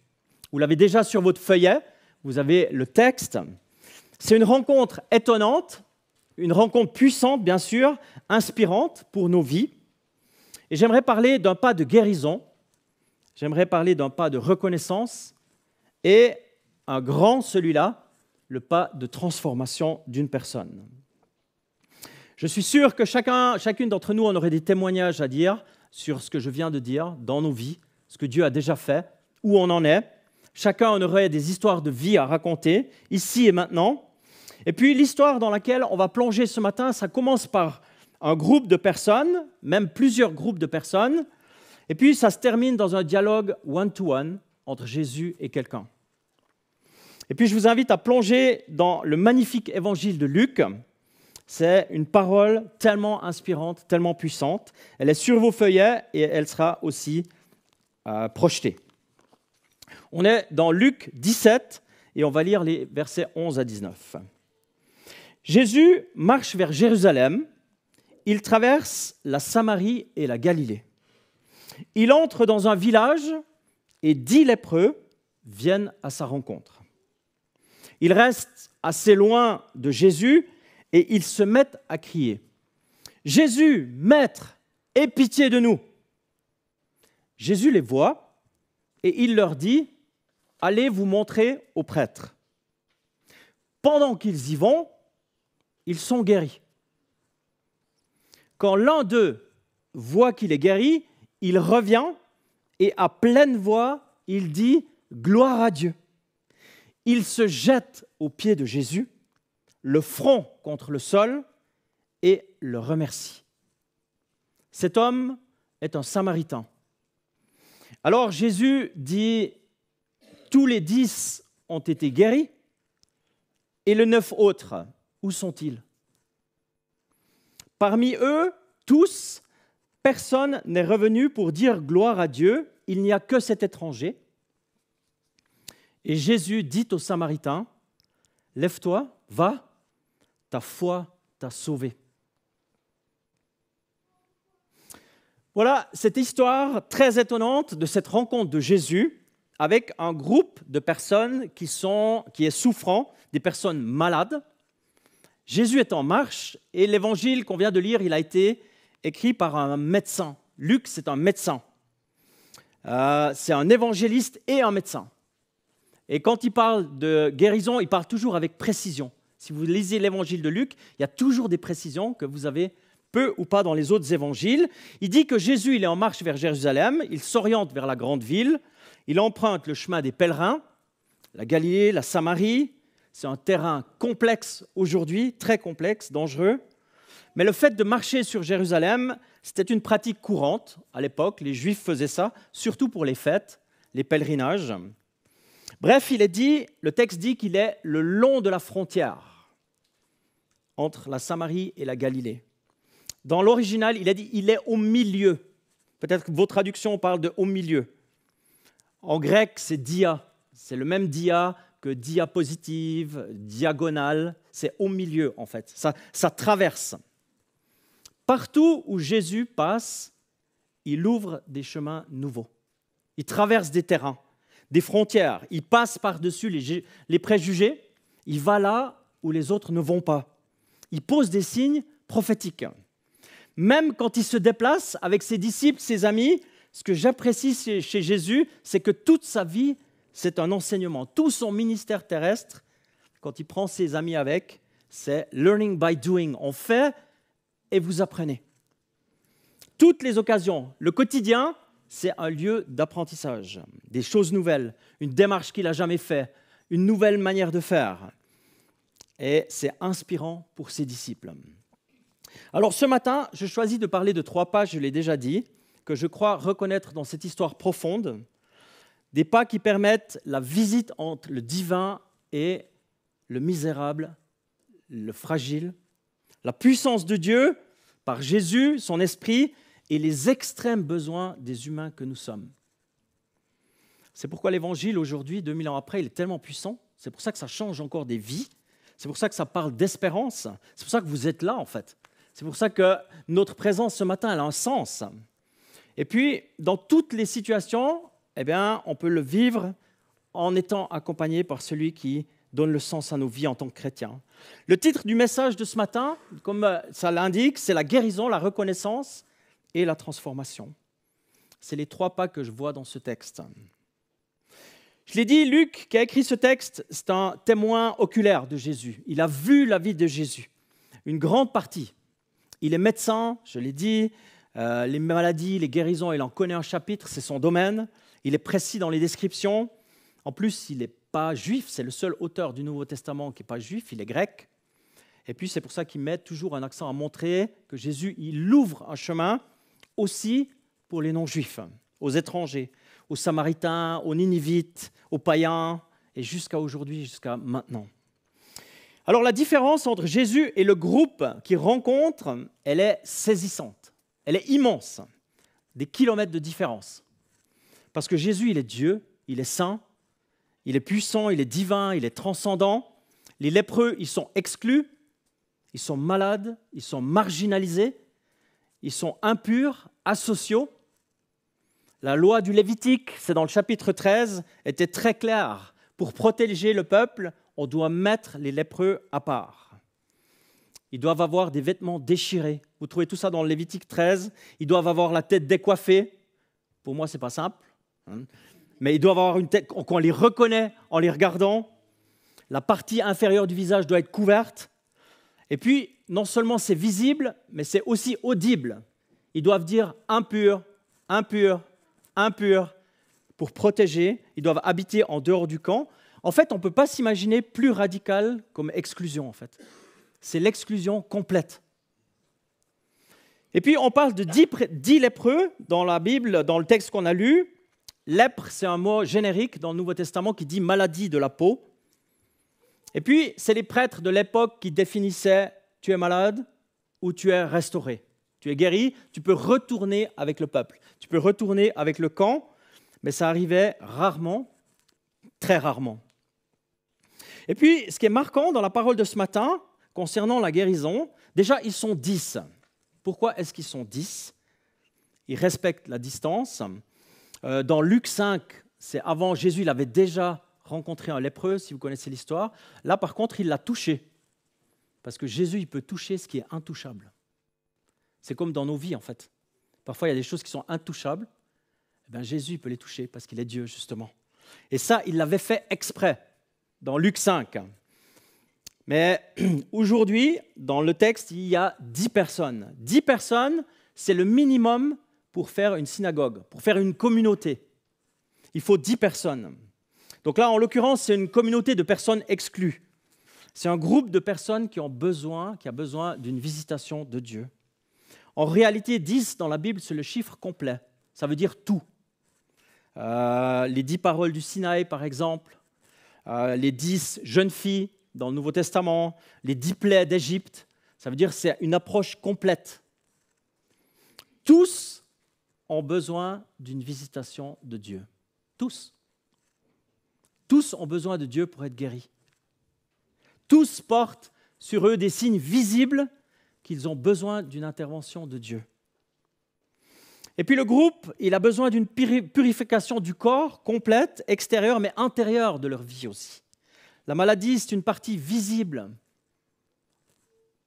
Vous l'avez déjà sur votre feuillet, vous avez le texte. C'est une rencontre étonnante, une rencontre puissante, bien sûr, inspirante pour nos vies. Et j'aimerais parler d'un pas de guérison, j'aimerais parler d'un pas de reconnaissance et un grand, celui-là, le pas de transformation d'une personne. Je suis sûr que chacune d'entre nous, on aurait des témoignages à dire sur ce que je viens de dire dans nos vies, ce que Dieu a déjà fait, où on en est. Chacun en aurait des histoires de vie à raconter, ici et maintenant. Et puis l'histoire dans laquelle on va plonger ce matin, ça commence par un groupe de personnes, même plusieurs groupes de personnes, et puis ça se termine dans un dialogue one-to-one entre Jésus et quelqu'un. Et puis je vous invite à plonger dans le magnifique évangile de Luc. C'est une parole tellement inspirante, tellement puissante. Elle est sur vos feuillets et elle sera aussi projetée. On est dans Luc 17 et on va lire les versets 11 à 19. Jésus marche vers Jérusalem. Il traverse la Samarie et la Galilée. Il entre dans un village et 10 lépreux viennent à sa rencontre. Ils restent assez loin de Jésus et ils se mettent à crier « Jésus, Maître, aie pitié de nous !» Jésus les voit et il leur dit « Allez vous montrer aux prêtres ». Pendant qu'ils y vont, ils sont guéris. Quand l'un d'eux voit qu'il est guéri, il revient et à pleine voix, il dit « Gloire à Dieu ». Il se jette aux pieds de Jésus, le front contre le sol et le remercie. Cet homme est un Samaritain. Alors Jésus dit « Tous les 10 ont été guéris et les 9 autres, où sont-ils » Parmi eux, tous, personne n'est revenu pour dire gloire à Dieu, il n'y a que cet étranger. Et Jésus dit au Samaritain, « Lève-toi, va, ta foi t'a sauvé. » Voilà cette histoire très étonnante de cette rencontre de Jésus avec un groupe de personnes qui est souffrant, des personnes malades. Jésus est en marche et l'évangile qu'on vient de lire, il a été écrit par un médecin. Luc, c'est un médecin. C'est un évangéliste et un médecin. Et quand il parle de guérison, il parle toujours avec précision. Si vous lisez l'évangile de Luc, il y a toujours des précisions que vous avez peu ou pas dans les autres évangiles. Il dit que Jésus, il est en marche vers Jérusalem, il s'oriente vers la grande ville, il emprunte le chemin des pèlerins, la Galilée, la Samarie. C'est un terrain complexe aujourd'hui, très complexe, dangereux. Mais le fait de marcher sur Jérusalem, c'était une pratique courante à l'époque. Les Juifs faisaient ça, surtout pour les fêtes, les pèlerinages. Bref, le texte dit qu'il est le long de la frontière entre la Samarie et la Galilée. Dans l'original, il a dit il est au milieu. Peut-être que vos traductions parlent de au milieu. En grec, c'est dia. C'est le même dia que diapositive, diagonale. C'est au milieu, en fait. Ça traverse. Partout où Jésus passe, il ouvre des chemins nouveaux. Il traverse des terrains, des frontières. Il passe par-dessus les préjugés. Il va là où les autres ne vont pas. Il pose des signes prophétiques. Même quand il se déplace avec ses disciples, ses amis, ce que j'apprécie chez Jésus, c'est que toute sa vie, c'est un enseignement. Tout son ministère terrestre, quand il prend ses amis avec, c'est « learning by doing ». On fait et vous apprenez. Toutes les occasions, le quotidien, c'est un lieu d'apprentissage, des choses nouvelles, une démarche qu'il n'a jamais faite, une nouvelle manière de faire. Et c'est inspirant pour ses disciples. Alors ce matin, je choisis de parler de 3 pas, je l'ai déjà dit, que je crois reconnaître dans cette histoire profonde, des pas qui permettent la visite entre le divin et le misérable, le fragile, la puissance de Dieu par Jésus, son esprit, et les extrêmes besoins des humains que nous sommes. C'est pourquoi l'Évangile aujourd'hui, 2000 ans après, il est tellement puissant. C'est pour ça que ça change encore des vies. C'est pour ça que ça parle d'espérance. C'est pour ça que vous êtes là, en fait. C'est pour ça que notre présence ce matin, elle a un sens. Et puis, dans toutes les situations, eh bien, on peut le vivre en étant accompagné par celui qui donne le sens à nos vies en tant que chrétiens. Le titre du message de ce matin, comme ça l'indique, c'est la guérison, la reconnaissance et la transformation. C'est les 3 pas que je vois dans ce texte. Je l'ai dit, Luc, qui a écrit ce texte, c'est un témoin oculaire de Jésus. Il a vu la vie de Jésus, une grande partie. Il est médecin, je l'ai dit, les maladies, les guérisons, il en connaît un chapitre, c'est son domaine. Il est précis dans les descriptions. En plus, il n'est pas juif, c'est le seul auteur du Nouveau Testament qui n'est pas juif, il est grec. Et puis, c'est pour ça qu'il met toujours un accent à montrer que Jésus, il ouvre un chemin aussi pour les non-juifs, aux étrangers, aux Samaritains, aux Ninivites, aux païens, et jusqu'à aujourd'hui, jusqu'à maintenant. Alors, la différence entre Jésus et le groupe qu'il rencontre, elle est saisissante, elle est immense, des kilomètres de différence. Parce que Jésus, il est Dieu, il est saint, il est puissant, il est divin, il est transcendant. Les lépreux, ils sont exclus. ils sont malades, ils sont marginalisés, ils sont impurs, asociaux. La loi du Lévitique, c'est dans le chapitre 13, était très claire. Pour protéger le peuple, on doit mettre les lépreux à part. Ils doivent avoir des vêtements déchirés. Vous trouvez tout ça dans le Lévitique 13. Ils doivent avoir la tête décoiffée. Pour moi, ce n'est pas simple. Mais ils doivent avoir une tête qu'on les reconnaît en les regardant. La partie inférieure du visage doit être couverte. Et puis, non seulement c'est visible, mais c'est aussi audible. Ils doivent dire impur, impur, impur, pour protéger. Ils doivent habiter en dehors du camp. En fait, on ne peut pas s'imaginer plus radical comme exclusion, en fait. C'est l'exclusion complète. Et puis, on parle de 10 lépreux dans la Bible, dans le texte qu'on a lu. Lèpre, c'est un mot générique dans le Nouveau Testament qui dit maladie de la peau. Et puis, c'est les prêtres de l'époque qui définissaient « tu es malade » ou « tu es restauré ». Tu es guéri, tu peux retourner avec le peuple. Tu peux retourner avec le camp, mais ça arrivait rarement, très rarement. Et puis, ce qui est marquant dans la parole de ce matin, concernant la guérison, déjà, ils sont 10. Pourquoi est-ce qu'ils sont 10 ? Ils respectent la distance. Dans Luc 5, c'est avant Jésus, il avait déjà rencontré un lépreux, si vous connaissez l'histoire. Là, par contre, il l'a touché. Parce que Jésus, il peut toucher ce qui est intouchable. C'est comme dans nos vies, en fait. Parfois, il y a des choses qui sont intouchables. Eh bien, Jésus, il peut les toucher parce qu'il est Dieu, justement. Et ça, il l'avait fait exprès dans Luc 5. Mais aujourd'hui, dans le texte, il y a 10 personnes. 10 personnes, c'est le minimum pour faire une synagogue, pour faire une communauté. Il faut 10 personnes. Donc là, en l'occurrence, c'est une communauté de personnes exclues. C'est un groupe de personnes qui a besoin d'une visitation de Dieu. En réalité, 10 dans la Bible, c'est le chiffre complet. Ça veut dire tout. Les 10 paroles du Sinaï, par exemple, les 10 jeunes filles dans le Nouveau Testament, les 10 plaies d'Égypte, ça veut dire que c'est une approche complète. Tous ont besoin d'une visitation de Dieu. Tous. Tous ont besoin de Dieu pour être guéris. Tous portent sur eux des signes visibles qu'ils ont besoin d'une intervention de Dieu. Et puis le groupe, il a besoin d'une purification du corps complète, extérieure, mais intérieure de leur vie aussi. La maladie, c'est une partie visible,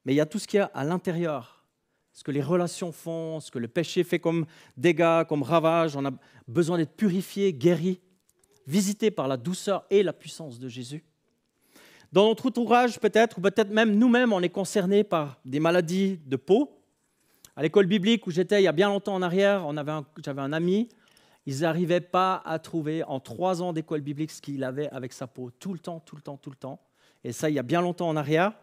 mais il y a tout ce qu'il y a à l'intérieur, ce que les relations font, ce que le péché fait comme dégâts, comme ravages. On a besoin d'être purifié, guéri, visité par la douceur et la puissance de Jésus. Dans notre entourage, peut-être, ou peut-être même nous-mêmes, on est concernés par des maladies de peau. À l'école biblique où j'étais il y a bien longtemps en arrière, j'avais un ami. Ils n'arrivaient pas à trouver en 3 ans d'école biblique ce qu'il avait avec sa peau, tout le temps. Et ça, il y a bien longtemps en arrière.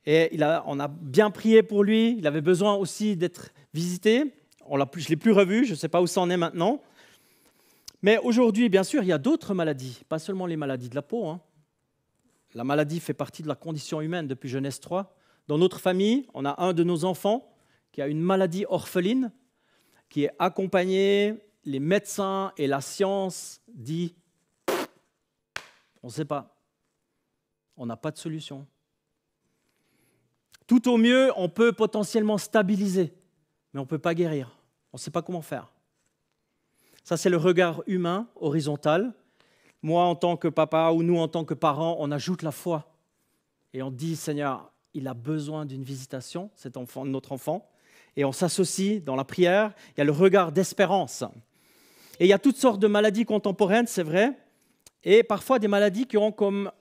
Et on a bien prié pour lui. Il avait besoin aussi d'être visité. Je ne l'ai plus revu, je ne sais pas où ça en est maintenant. Mais aujourd'hui, bien sûr, il y a d'autres maladies, pas seulement les maladies de la peau. La maladie fait partie de la condition humaine depuis Genèse 3. Dans notre famille, on a un de nos enfants qui a une maladie orpheline, qui est accompagné. Les médecins et la science disent on ne sait pas, on n'a pas de solution. Tout au mieux, on peut potentiellement stabiliser, mais on ne peut pas guérir. On ne sait pas comment faire. Ça, c'est le regard humain, horizontal. Moi, en tant que papa, ou nous, en tant que parents, on ajoute la foi. Et on dit, Seigneur, il a besoin d'une visitation, cet enfant, notre enfant. Et on s'associe dans la prière. Il y a le regard d'espérance. Et il y a toutes sortes de maladies contemporaines, c'est vrai, et parfois des maladies qui ont comme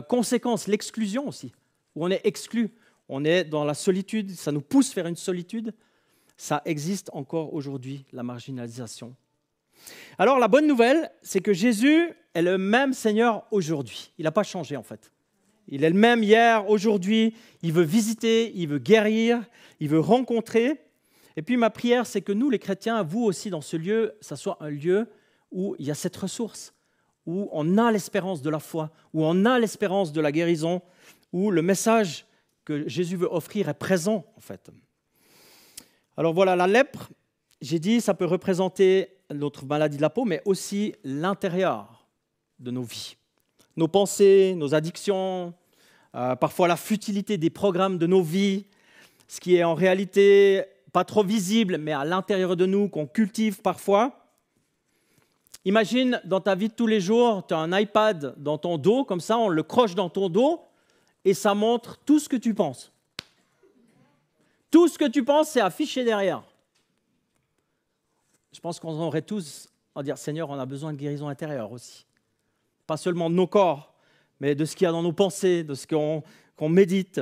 conséquence l'exclusion aussi, où on est exclu, on est dans la solitude, ça nous pousse vers une solitude. Ça existe encore aujourd'hui, la marginalisation. Alors la bonne nouvelle, c'est que Jésus est le même Seigneur aujourd'hui. Il n'a pas changé en fait. Il est le même hier, aujourd'hui. Il veut visiter, il veut guérir, il veut rencontrer. Et puis ma prière, c'est que nous, les chrétiens, vous aussi dans ce lieu, ça soit un lieu où il y a cette ressource, où on a l'espérance de la foi, où on a l'espérance de la guérison, où le message que Jésus veut offrir est présent, en fait. Alors voilà, la lèpre, j'ai dit, ça peut représenter notre maladie de la peau, mais aussi l'intérieur de nos vies. Nos pensées, nos addictions, parfois la futilité des programmes de nos vies, ce qui est en réalité pas trop visible, mais à l'intérieur de nous, qu'on cultive parfois. Imagine, dans ta vie de tous les jours, tu as un iPad dans ton dos, comme ça, on le croche dans ton dos, et ça montre tout ce que tu penses. Tout ce que tu penses, c'est affiché derrière. Je pense qu'on aurait tous à dire, Seigneur, on a besoin de guérison intérieure aussi. Pas seulement de nos corps, mais de ce qu'il y a dans nos pensées, de ce qu'on médite.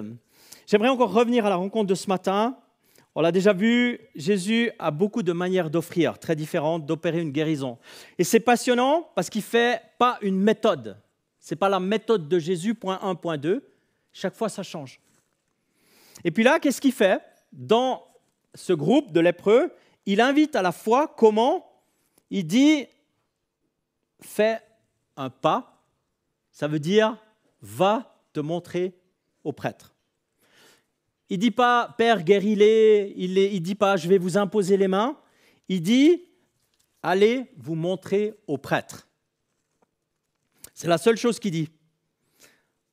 J'aimerais encore revenir à la rencontre de ce matin. On l'a déjà vu, Jésus a beaucoup de manières d'offrir, très différentes, d'opérer une guérison. Et c'est passionnant parce qu'il ne fait pas une méthode. Ce n'est pas la méthode de Jésus, point 1, point 2. Chaque fois, ça change. Et puis là, qu'est-ce qu'il fait? Dans ce groupe de lépreux, il invite à la foi comment? Il dit, fais un pas, ça veut dire, va te montrer au prêtre. Il ne dit pas, Père, guéris-les, il ne dit pas, je vais vous imposer les mains. Il dit, allez vous montrer au prêtre. C'est la seule chose qu'il dit.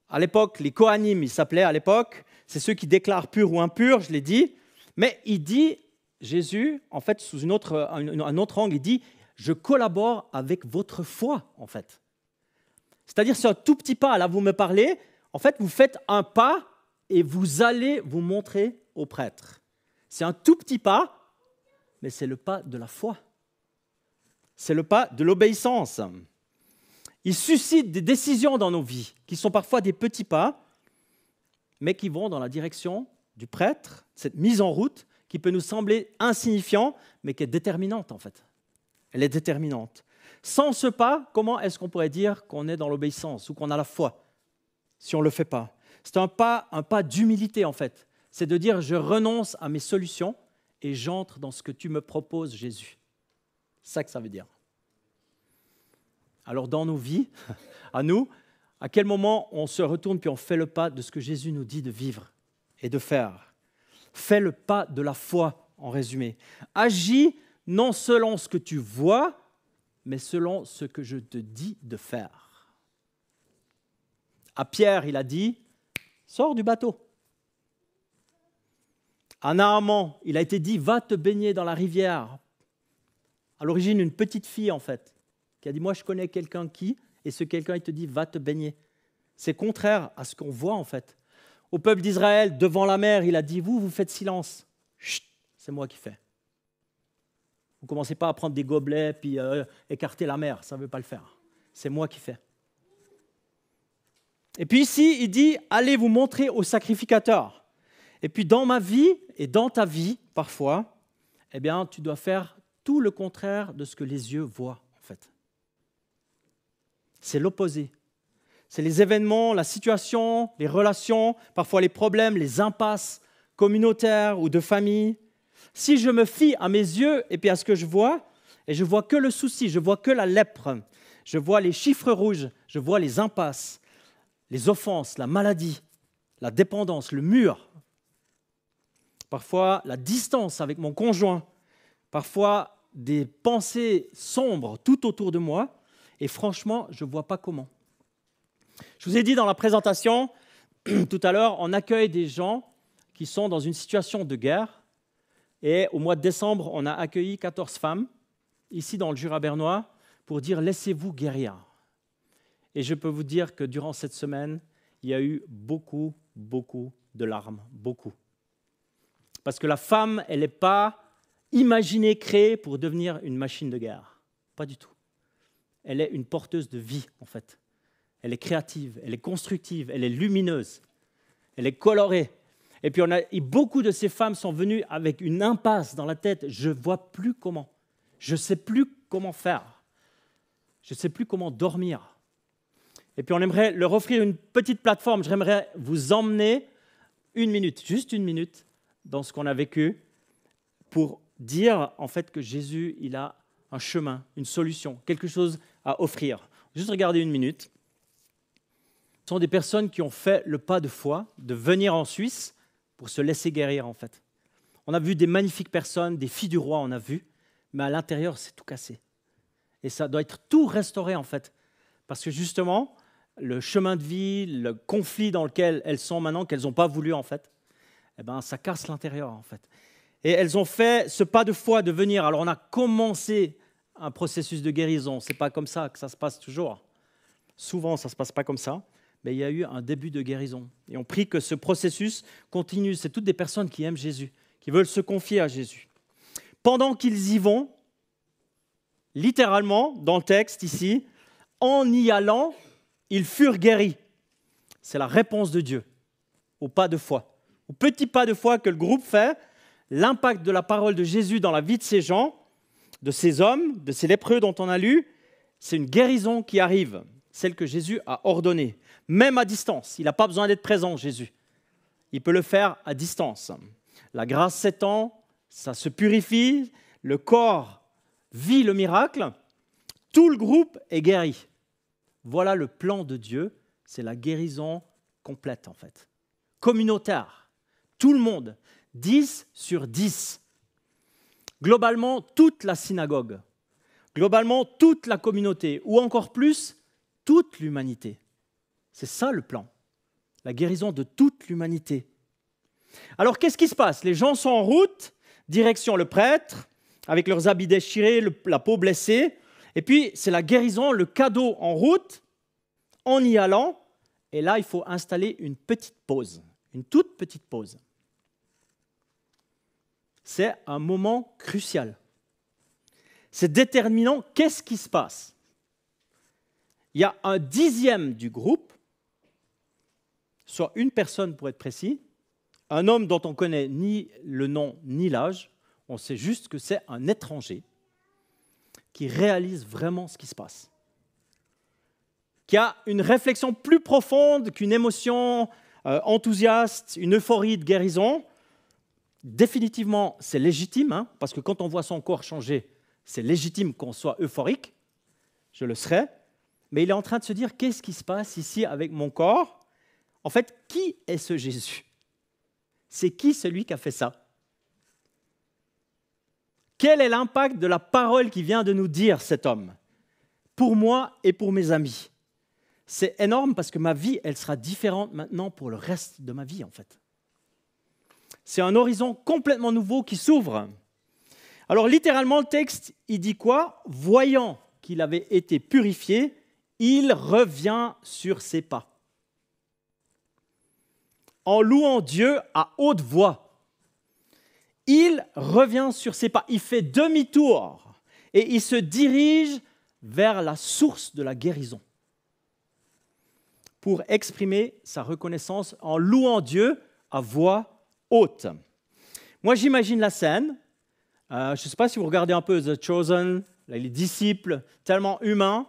À l'époque, les Kohanim, ils s'appelaient à l'époque, c'est ceux qui déclarent pur ou impur, je l'ai dit. Mais il dit, Jésus, en fait, sous un autre angle, il dit, je collabore avec votre foi, en fait. C'est-à-dire, c'est un tout petit pas. Là, vous me parlez, en fait, vous faites un pas et vous allez vous montrer au prêtre. C'est un tout petit pas, mais c'est le pas de la foi. C'est le pas de l'obéissance. Il suscite des décisions dans nos vies qui sont parfois des petits pas, mais qui vont dans la direction du prêtre, cette mise en route qui peut nous sembler insignifiante, mais qui est déterminante en fait. Elle est déterminante. Sans ce pas, comment est-ce qu'on pourrait dire qu'on est dans l'obéissance ou qu'on a la foi si on ne le fait pas? C'est un pas d'humilité en fait. C'est de dire je renonce à mes solutions et j'entre dans ce que tu me proposes, Jésus. C'est ça que ça veut dire. Alors dans nos vies, à nous, à quel moment on se retourne puis on fait le pas de ce que Jésus nous dit de vivre et de faire? Fais le pas de la foi, en résumé. Agis non selon ce que tu vois, mais selon ce que je te dis de faire. À Pierre, il a dit, sors du bateau. À Naaman, il a été dit, va te baigner dans la rivière. À l'origine, une petite fille, en fait, qui a dit, moi, je connais quelqu'un qui, et ce quelqu'un, il te dit, va te baigner. C'est contraire à ce qu'on voit, en fait. Au peuple d'Israël, devant la mer, il a dit, vous faites silence. Chut, c'est moi qui fais. Vous ne commencez pas à prendre des gobelets puis écarter la mer, ça ne veut pas le faire. C'est moi qui fais. Et puis ici, il dit, allez vous montrer au sacrificateur. Et puis dans ma vie et dans ta vie, parfois, eh bien, tu dois faire tout le contraire de ce que les yeux voient, en fait. C'est l'opposé. C'est les événements, la situation, les relations, parfois les problèmes, les impasses communautaires ou de famille. Si je me fie à mes yeux et puis à ce que je vois, et je vois que le souci, je vois que la lèpre, je vois les chiffres rouges, je vois les impasses, les offenses, la maladie, la dépendance, le mur, parfois la distance avec mon conjoint, parfois des pensées sombres tout autour de moi, et franchement, je ne vois pas comment. Je vous ai dit dans la présentation, tout à l'heure, on accueille des gens qui sont dans une situation de guerre, et au mois de décembre, on a accueilli 14 femmes, ici dans le Jura bernois, pour dire « laissez-vous guérir ». Et je peux vous dire que durant cette semaine, il y a eu beaucoup de larmes, beaucoup. Parce que la femme, elle n'est pas imaginée, créée pour devenir une machine de guerre. Pas du tout. Elle est une porteuse de vie, en fait. Elle est créative, elle est constructive, elle est lumineuse, elle est colorée. Et puis beaucoup de ces femmes sont venues avec une impasse dans la tête. Je ne vois plus comment. Je ne sais plus comment faire. Je ne sais plus comment dormir. Et puis on aimerait leur offrir une petite plateforme. J'aimerais vous emmener une minute, juste une minute, dans ce qu'on a vécu pour dire en fait que Jésus, il a un chemin, une solution, quelque chose à offrir. Juste regarder une minute. Ce sont des personnes qui ont fait le pas de foi, de venir en Suisse pour se laisser guérir en fait. On a vu des magnifiques personnes, des filles du roi, on a vu, mais à l'intérieur, c'est tout cassé. Et ça doit être tout restauré en fait. Parce que justement, le chemin de vie, le conflit dans lequel elles sont maintenant, qu'elles n'ont pas voulu en fait, eh ben, ça casse l'intérieur en fait. Et elles ont fait ce pas de foi de venir. Alors on a commencé un processus de guérison. Ce n'est pas comme ça que ça se passe toujours. Souvent, ça ne se passe pas comme ça. Mais il y a eu un début de guérison. Et on prie que ce processus continue. C'est toutes des personnes qui aiment Jésus, qui veulent se confier à Jésus. Pendant qu'ils y vont, littéralement, dans le texte ici, en y allant, ils furent guéris. C'est la réponse de Dieu au pas de foi, au petit pas de foi que le groupe fait, l'impact de la parole de Jésus dans la vie de ces gens, de ces hommes, de ces lépreux dont on a lu, c'est une guérison qui arrive, celle que Jésus a ordonnée, même à distance. Il n'a pas besoin d'être présent, Jésus. Il peut le faire à distance. La grâce s'étend, ça se purifie, le corps vit le miracle, tout le groupe est guéri. Voilà le plan de Dieu, c'est la guérison complète en fait. Communautaire, tout le monde, 10 sur 10. Globalement, toute la synagogue, globalement, toute la communauté, ou encore plus, toute l'humanité. C'est ça le plan, la guérison de toute l'humanité. Alors, qu'est-ce qui se passe? Les gens sont en route, direction le prêtre, avec leurs habits déchirés, la peau blessée, et puis c'est la guérison, le cadeau en route, en y allant, et là, il faut installer une petite pause, une toute petite pause. C'est un moment crucial. C'est déterminant. Qu'est-ce qui se passe? Il y a un dixième du groupe, soit une personne pour être précis, un homme dont on ne connaît ni le nom ni l'âge, on sait juste que c'est un étranger qui réalise vraiment ce qui se passe, qui a une réflexion plus profonde qu'une émotion enthousiaste, une euphorie de guérison. Définitivement, c'est légitime, parce que quand on voit son corps changer, c'est légitime qu'on soit euphorique, je le serai, mais il est en train de se dire, qu'est-ce qui se passe ici avec mon corps? En fait, qui est ce Jésus? C'est qui celui qui a fait ça? Quel est l'impact de la parole qui vient de nous dire cet homme? Pour moi et pour mes amis. C'est énorme parce que ma vie, elle sera différente maintenant pour le reste de ma vie, en fait. C'est un horizon complètement nouveau qui s'ouvre. Alors littéralement, le texte, il dit quoi? Voyant qu'il avait été purifié, il revient sur ses pas. En louant Dieu à haute voix. Il revient sur ses pas. Il fait demi-tour et il se dirige vers la source de la guérison pour exprimer sa reconnaissance en louant Dieu à voix haute. Moi, j'imagine la scène. Je ne sais pas si vous regardez un peu The Chosen, les disciples tellement humains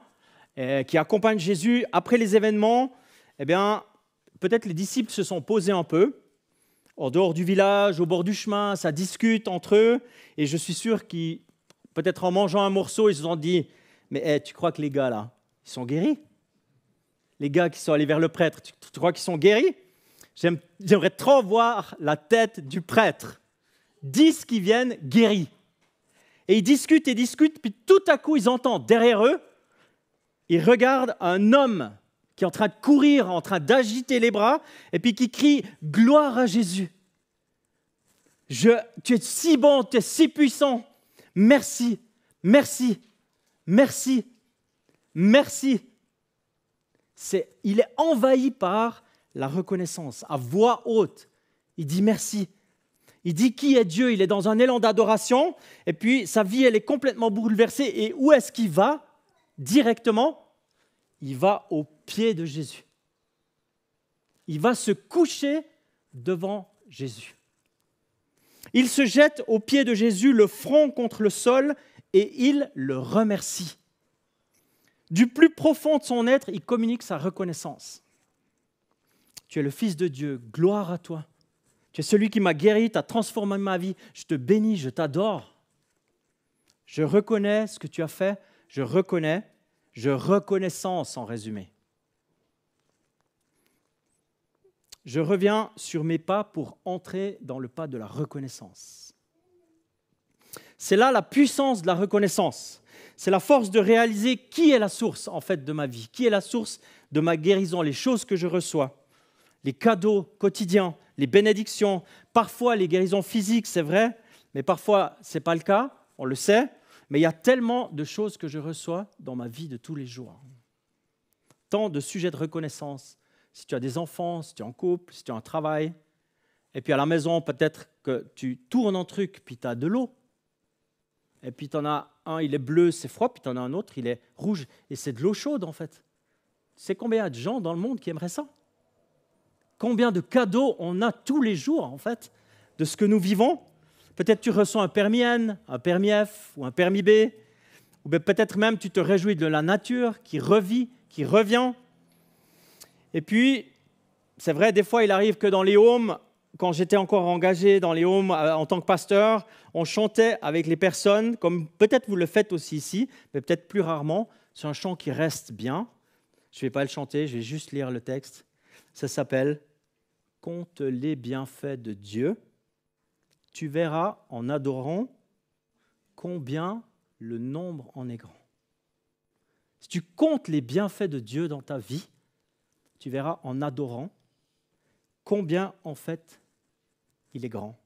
qui accompagnent Jésus après les événements. Eh bien, peut-être les disciples se sont posés un peu, en dehors du village, au bord du chemin, ça discute entre eux. Et je suis sûr qu'ils, peut-être en mangeant un morceau, ils se sont dit « Mais tu crois que les gars, là, ils sont guéris? Les gars qui sont allés vers le prêtre, tu crois qu'ils sont guéris? J'aimerais trop voir la tête du prêtre. 10 qui viennent guéris. » Et ils discutent, puis tout à coup, ils entendent derrière eux, ils regardent un homme qui est en train de courir, en train d'agiter les bras, et puis qui crie « Gloire à Jésus ! Tu es si bon, tu es si puissant. Merci, merci, merci, merci. » Il est envahi par la reconnaissance, à voix haute. Il dit merci. Il dit qui est Dieu, il est dans un élan d'adoration, et puis sa vie, elle est complètement bouleversée. Et où est-ce qu'il va? Directement, il va au pied de Jésus. Il va se coucher devant Jésus. Il se jette au pied de Jésus, le front contre le sol, et il le remercie. Du plus profond de son être, il communique sa reconnaissance. Tu es le Fils de Dieu, gloire à toi. Tu es celui qui m'a guéri, tu as transformé ma vie. Je te bénis, je t'adore. Je reconnais ce que tu as fait, je reconnaissance en résumé. Je reviens sur mes pas pour entrer dans le pas de la reconnaissance. C'est là la puissance de la reconnaissance. c'est la force de réaliser qui est la source en fait de ma vie, qui est la source de ma guérison, les choses que je reçois, les cadeaux quotidiens, les bénédictions, parfois les guérisons physiques, c'est vrai, mais parfois ce n'est pas le cas, on le sait, mais il y a tellement de choses que je reçois dans ma vie de tous les jours. Tant de sujets de reconnaissance, si tu as des enfants, si tu es en couple, si tu as un travail, et puis à la maison, peut-être que tu tournes un truc, puis tu as de l'eau. Et puis tu en as un, il est bleu, c'est froid, puis tu en as un autre, il est rouge, et c'est de l'eau chaude en fait. C'est combien de gens dans le monde qui aimeraient ça? Combien de cadeaux on a tous les jours en fait de ce que nous vivons? Peut-être tu reçois un permis N, un permis F ou un permis B, ou peut-être même tu te réjouis de la nature qui revit, qui revient. Et puis, c'est vrai, des fois il arrive que dans les homes, quand j'étais encore engagé dans les homes en tant que pasteur, on chantait avec les personnes, comme peut-être vous le faites aussi ici, mais peut-être plus rarement. C'est un chant qui reste bien. Je ne vais pas le chanter, je vais juste lire le texte. Ça s'appelle « Compte les bienfaits de Dieu. Tu verras en adorant combien le nombre en est grand. » Si tu comptes les bienfaits de Dieu dans ta vie, tu verras en adorant combien en fait il est grand.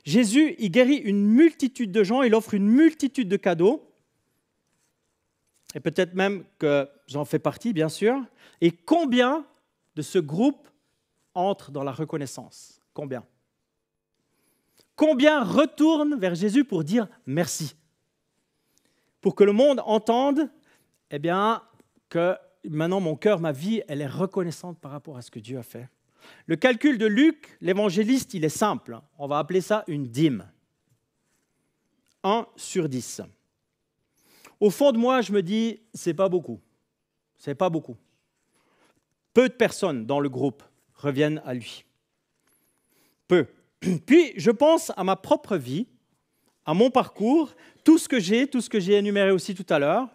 Jésus, il guérit une multitude de gens, il offre une multitude de cadeaux, et peut-être même que j'en fais partie, bien sûr. Et combien de ce groupe entre dans la reconnaissance? Combien? Combien retournent vers Jésus pour dire merci? Pour que le monde entende, eh bien, que maintenant mon cœur, ma vie, elle est reconnaissante par rapport à ce que Dieu a fait. Le calcul de Luc, l'évangéliste, il est simple. On va appeler ça une dîme. 1 sur 10. Au fond de moi, je me dis, c'est pas beaucoup. C'est pas beaucoup. Peu de personnes dans le groupe reviennent à lui. Peu. Puis, je pense à ma propre vie, à mon parcours, tout ce que j'ai énuméré aussi tout à l'heure,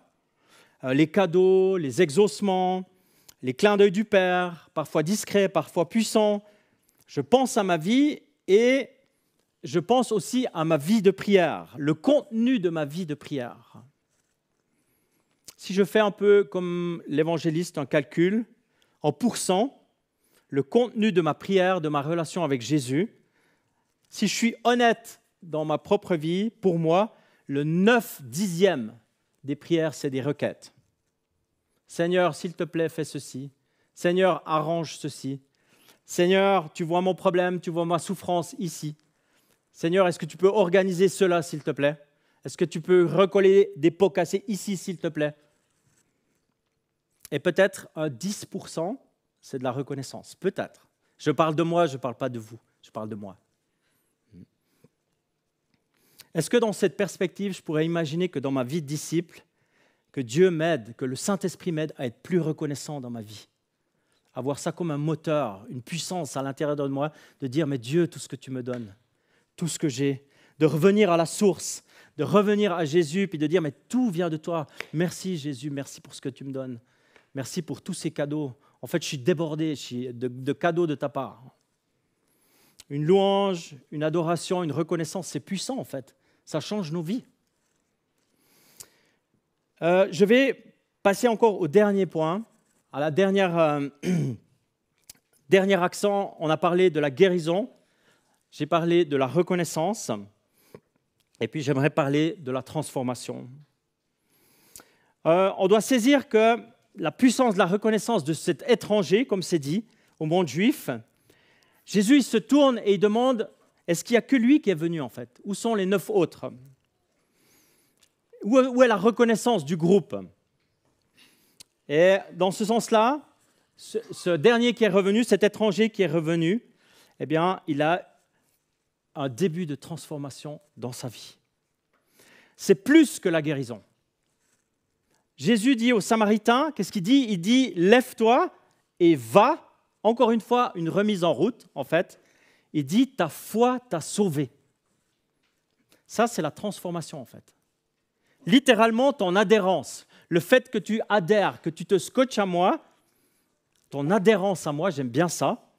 les cadeaux, les exaucements, les clins d'œil du Père, parfois discrets, parfois puissants. Je pense à ma vie et je pense aussi à ma vie de prière, le contenu de ma vie de prière. Si je fais un peu comme l'évangéliste, un calcul, en pourcent, le contenu de ma prière, de ma relation avec Jésus, si je suis honnête dans ma propre vie, pour moi, le 9/10 des prières, c'est des requêtes. Seigneur, s'il te plaît, fais ceci. Seigneur, arrange ceci. Seigneur, tu vois mon problème, tu vois ma souffrance ici. Seigneur, est-ce que tu peux organiser cela, s'il te plaît? Est-ce que tu peux recoller des pots cassés ici, s'il te plaît? Et peut-être un 10%, c'est de la reconnaissance. Peut-être. Je parle de moi, je ne parle pas de vous. Je parle de moi. Est-ce que dans cette perspective, je pourrais imaginer que dans ma vie de disciple, que Dieu m'aide, que le Saint-Esprit m'aide à être plus reconnaissant dans ma vie, avoir ça comme un moteur, une puissance à l'intérieur de moi, de dire, mais Dieu, tout ce que tu me donnes, tout ce que j'ai, de revenir à la source, de revenir à Jésus, puis de dire, mais tout vient de toi. Merci Jésus, merci pour ce que tu me donnes. Merci pour tous ces cadeaux. En fait, je suis débordé de cadeaux de ta part. Une louange, une adoration, une reconnaissance, c'est puissant en fait. Ça change nos vies. Je vais passer encore au dernier point, à la dernier accent. On a parlé de la guérison, j'ai parlé de la reconnaissance, et puis j'aimerais parler de la transformation. On doit saisir que la puissance de la reconnaissance de cet étranger, comme c'est dit, au monde juif, Jésus il se tourne et il demande, est-ce qu'il n'y a que lui qui est venu en fait? Où sont les 9 autres? Où est la reconnaissance du groupe? Et dans ce sens-là, ce dernier qui est revenu, cet étranger qui est revenu, eh bien, il a un début de transformation dans sa vie. C'est plus que la guérison. Jésus dit aux Samaritains, qu'est-ce qu'il dit? Il dit, lève-toi et va. Encore une fois, une remise en route, en fait. Il dit, ta foi t'a sauvé. Ça, c'est la transformation, en fait. Littéralement, ton adhérence, le fait que tu adhères, que tu te scotches à moi, ton adhérence à moi, j'aime bien ça,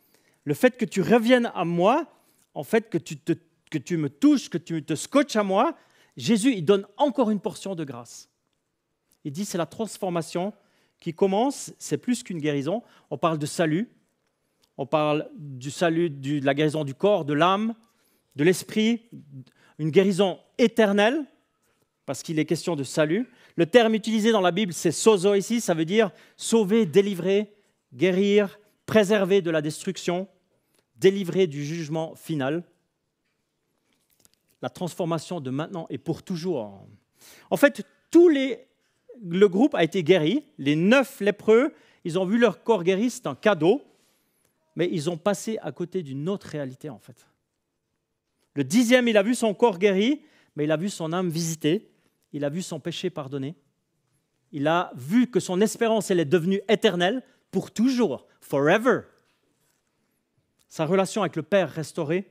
le fait que tu reviennes à moi, en fait, que tu me touches, que tu te scotches à moi, Jésus, il donne encore une portion de grâce. Il dit c'est la transformation qui commence, c'est plus qu'une guérison. On parle de salut, on parle du salut, de la guérison du corps, de l'âme, de l'esprit, une guérison éternelle, parce qu'il est question de salut. Le terme utilisé dans la Bible, c'est sozo ici, ça veut dire sauver, délivrer, guérir, préserver de la destruction, délivrer du jugement final. La transformation de maintenant et pour toujours. En fait, le groupe a été guéri. Les 9 lépreux, ils ont vu leur corps guéri, c'est un cadeau, mais ils ont passé à côté d'une autre réalité en fait. Le 10e, il a vu son corps guéri, mais il a vu son âme visitée, il a vu son péché pardonné, il a vu que son espérance, elle est devenue éternelle pour toujours, forever. Sa relation avec le Père restaurée,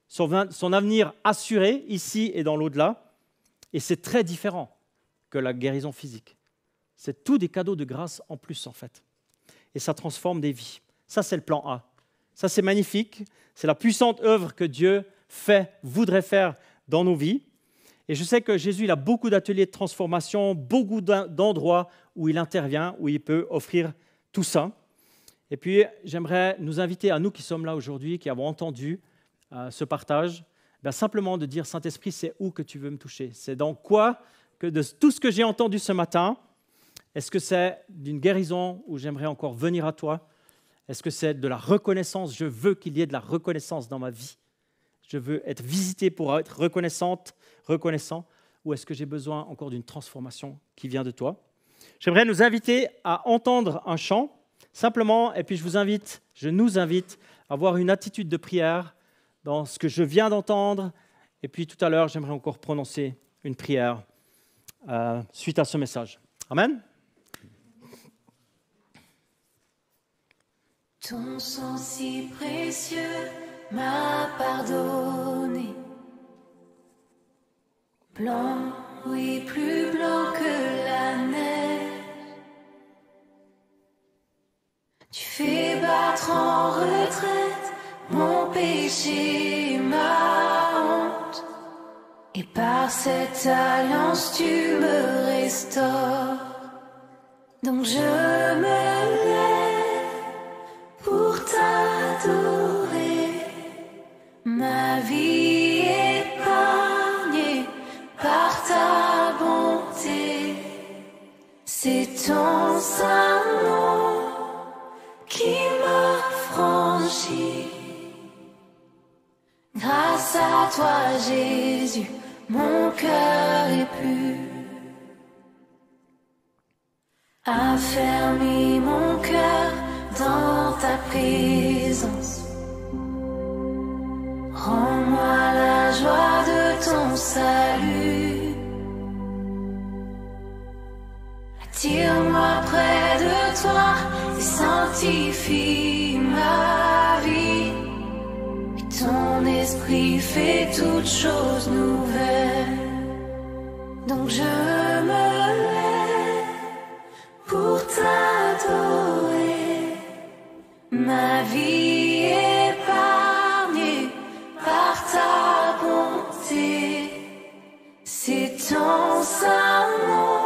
son avenir assuré ici et dans l'au-delà, et c'est très différent que la guérison physique. C'est tout des cadeaux de grâce en plus en fait, et ça transforme des vies. Ça c'est le plan A. Ça c'est magnifique, c'est la puissante œuvre que Dieu voudrait faire dans nos vies. Et je sais que Jésus il a beaucoup d'ateliers de transformation, beaucoup d'endroits où il intervient, où il peut offrir tout ça. Et puis, j'aimerais nous inviter, à nous qui sommes là aujourd'hui, qui avons entendu ce partage, simplement de dire, Saint-Esprit, c'est où que tu veux me toucher? C'est dans quoi, que de tout ce que j'ai entendu ce matin, est-ce que c'est d'une guérison où j'aimerais encore venir à toi? Est-ce que c'est de la reconnaissance? Je veux qu'il y ait de la reconnaissance dans ma vie. Je veux être visité pour être reconnaissant. Ou est-ce que j'ai besoin encore d'une transformation qui vient de toi? J'aimerais nous inviter à entendre un chant, simplement, et puis je nous invite à avoir une attitude de prière dans ce que je viens d'entendre. Et puis tout à l'heure, j'aimerais encore prononcer une prière suite à ce message. Amen. Ton sang si précieux m'a pardonné. Blanc, oui, plus blanc que la neige. Tu fais battre en retraite mon péché, ma honte. Et par cette alliance, tu me restaures. Donc je me lève pour t'adorer. Ma vie épargnée par ta bonté. C'est ton saint nom qui m'a franchi. Grâce à toi, Jésus, mon cœur est pur. Affermis mon cœur dans ta présence. Rends-moi la joie de ton salut. Attire-moi près de toi et sanctifie ma vie. Et ton esprit fait toutes choses nouvelles. Donc je me lève pour t'adorer. Ma vie épargnée par ta bonté. C'est ton saint nom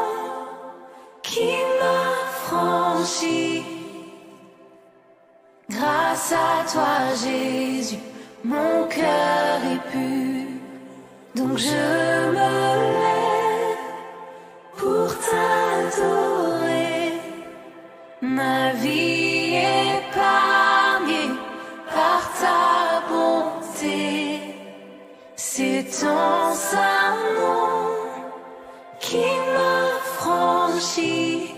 qui m'a franchi. Grâce à toi, Jésus, mon cœur est pur. Donc je me lève pour t'adorer. Ma vie épargnée par ta bonté. C'est ton saint nom qui m'a franchi.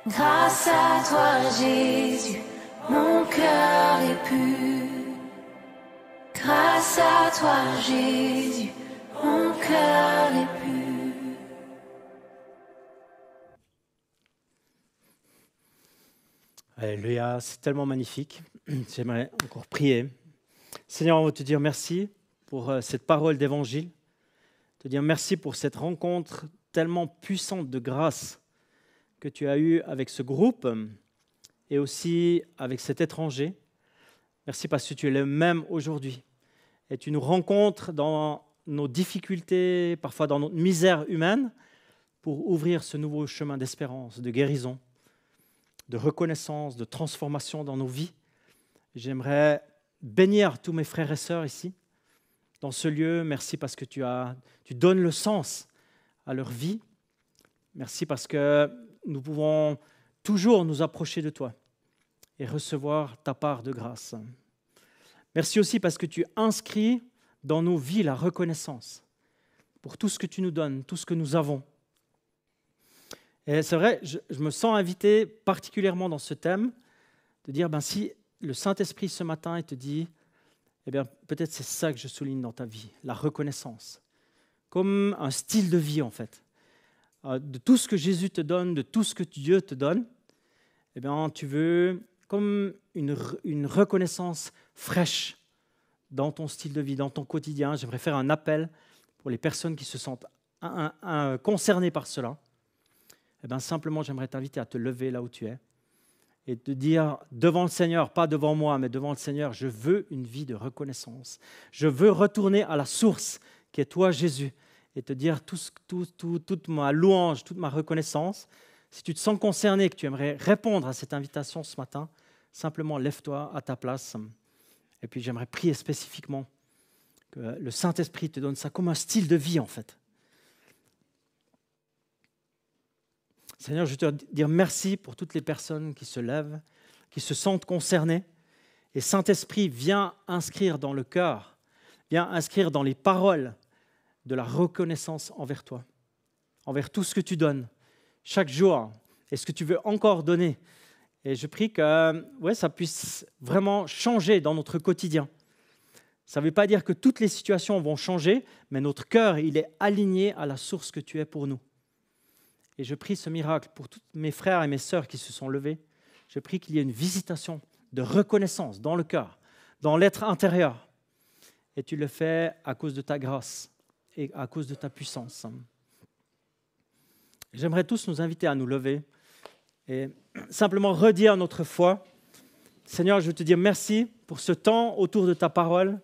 Grâce à toi, Jésus, mon cœur est pur. Grâce à toi, Jésus, mon cœur est pur. Alléluia, c'est tellement magnifique. J'aimerais encore prier. Seigneur, on veut te dire merci pour cette parole d'évangile. Te dire merci pour cette rencontre tellement puissante de grâce que tu as eue avec ce groupe et aussi avec cet étranger. Merci parce que tu es le même aujourd'hui. Et tu nous rencontres dans nos difficultés, parfois dans notre misère humaine, pour ouvrir ce nouveau chemin d'espérance, de guérison, de reconnaissance, de transformation dans nos vies. J'aimerais bénir tous mes frères et sœurs ici, dans ce lieu. Merci parce que tu donnes le sens à leur vie. Merci parce que nous pouvons toujours nous approcher de toi et recevoir ta part de grâce. Merci aussi parce que tu inscris dans nos vies la reconnaissance pour tout ce que tu nous donnes, tout ce que nous avons. Et c'est vrai, je me sens invité particulièrement dans ce thème de dire, si le Saint-Esprit ce matin il te dit, peut-être c'est ça que je souligne dans ta vie, la reconnaissance, comme un style de vie en fait. De tout ce que Jésus te donne, de tout ce que Dieu te donne, tu veux comme une reconnaissance fraîche dans ton style de vie, dans ton quotidien. J'aimerais faire un appel pour les personnes qui se sentent concernées par cela. Simplement, j'aimerais t'inviter à te lever là où tu es et te dire devant le Seigneur, pas devant moi, mais devant le Seigneur, je veux une vie de reconnaissance. Je veux retourner à la source qui est toi, Jésus, et te dire toute ma louange, toute ma reconnaissance. Si tu te sens concerné, que tu aimerais répondre à cette invitation ce matin, simplement lève-toi à ta place. Et puis j'aimerais prier spécifiquement que le Saint-Esprit te donne ça comme un style de vie en fait. Seigneur, je veux te dire merci pour toutes les personnes qui se lèvent, qui se sentent concernées. Et Saint-Esprit, viens inscrire dans le cœur, viens inscrire dans les paroles de la reconnaissance envers toi, envers tout ce que tu donnes chaque jour et ce que tu veux encore donner. Et je prie que ça puisse vraiment changer dans notre quotidien. Ça ne veut pas dire que toutes les situations vont changer, mais notre cœur, il est aligné à la source que tu es pour nous. Et je prie ce miracle pour tous mes frères et mes sœurs qui se sont levés. Je prie qu'il y ait une visitation de reconnaissance dans le cœur, dans l'être intérieur. Et tu le fais à cause de ta grâce et à cause de ta puissance. J'aimerais tous nous inviter à nous lever et simplement redire notre foi. Seigneur, je veux te dire merci pour ce temps autour de ta parole.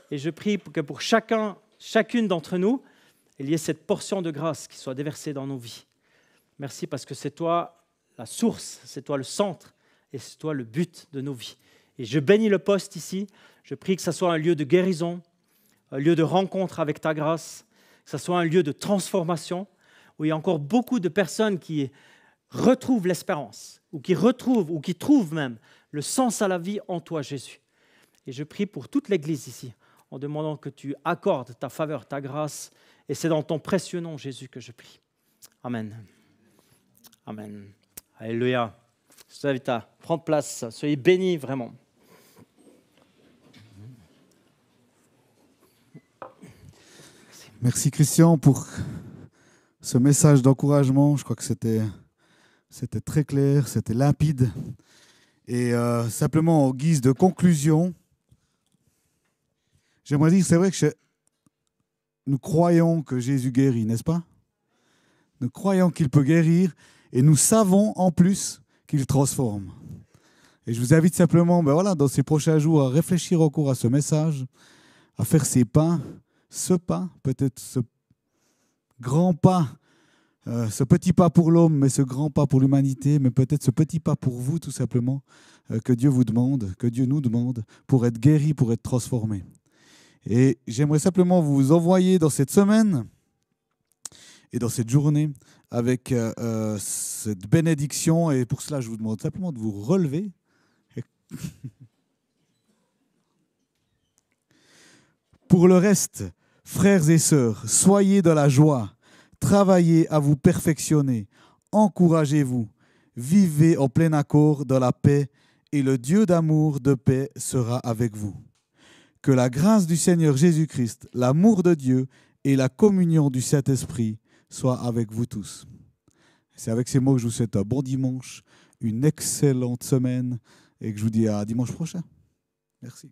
Et je prie que pour chacune d'entre nous, il y ait cette portion de grâce qui soit déversée dans nos vies. Merci parce que c'est toi la source, c'est toi le centre et c'est toi le but de nos vies. Et je bénis le poste ici. Je prie que ce soit un lieu de guérison, un lieu de rencontre avec ta grâce, que ce soit un lieu de transformation où il y a encore beaucoup de personnes qui retrouvent l'espérance ou qui trouvent même le sens à la vie en toi, Jésus. Et je prie pour toute l'Église ici en demandant que tu accordes ta faveur, ta grâce. Et c'est dans ton précieux nom, Jésus, que je prie. Amen. Amen. Alléluia. Je vous invite à prendre place. Soyez bénis vraiment. Merci Christian pour ce message d'encouragement. Je crois que c'était très clair, c'était limpide. Et simplement en guise de conclusion, j'aimerais dire, c'est vrai que nous croyons que Jésus guérit, n'est-ce pas? Nous croyons qu'il peut guérir et nous savons en plus qu'il transforme. Et je vous invite simplement, dans ces prochains jours, à réfléchir encore à ce message, à faire ce pas, peut-être ce grand pas, ce petit pas pour l'homme, mais ce grand pas pour l'humanité, mais peut-être ce petit pas pour vous, tout simplement, que Dieu vous demande, que Dieu nous demande, pour être guéri, pour être transformé. Et j'aimerais simplement vous envoyer dans cette semaine et dans cette journée avec cette bénédiction. Et pour cela, je vous demande simplement de vous relever. Pour le reste, frères et sœurs, soyez dans la joie, travaillez à vous perfectionner, encouragez-vous, vivez en plein accord dans la paix et le Dieu d'amour, de paix sera avec vous. Que la grâce du Seigneur Jésus-Christ, l'amour de Dieu et la communion du Saint-Esprit soient avec vous tous. C'est avec ces mots que je vous souhaite un bon dimanche, une excellente semaine et que je vous dis à dimanche prochain. Merci.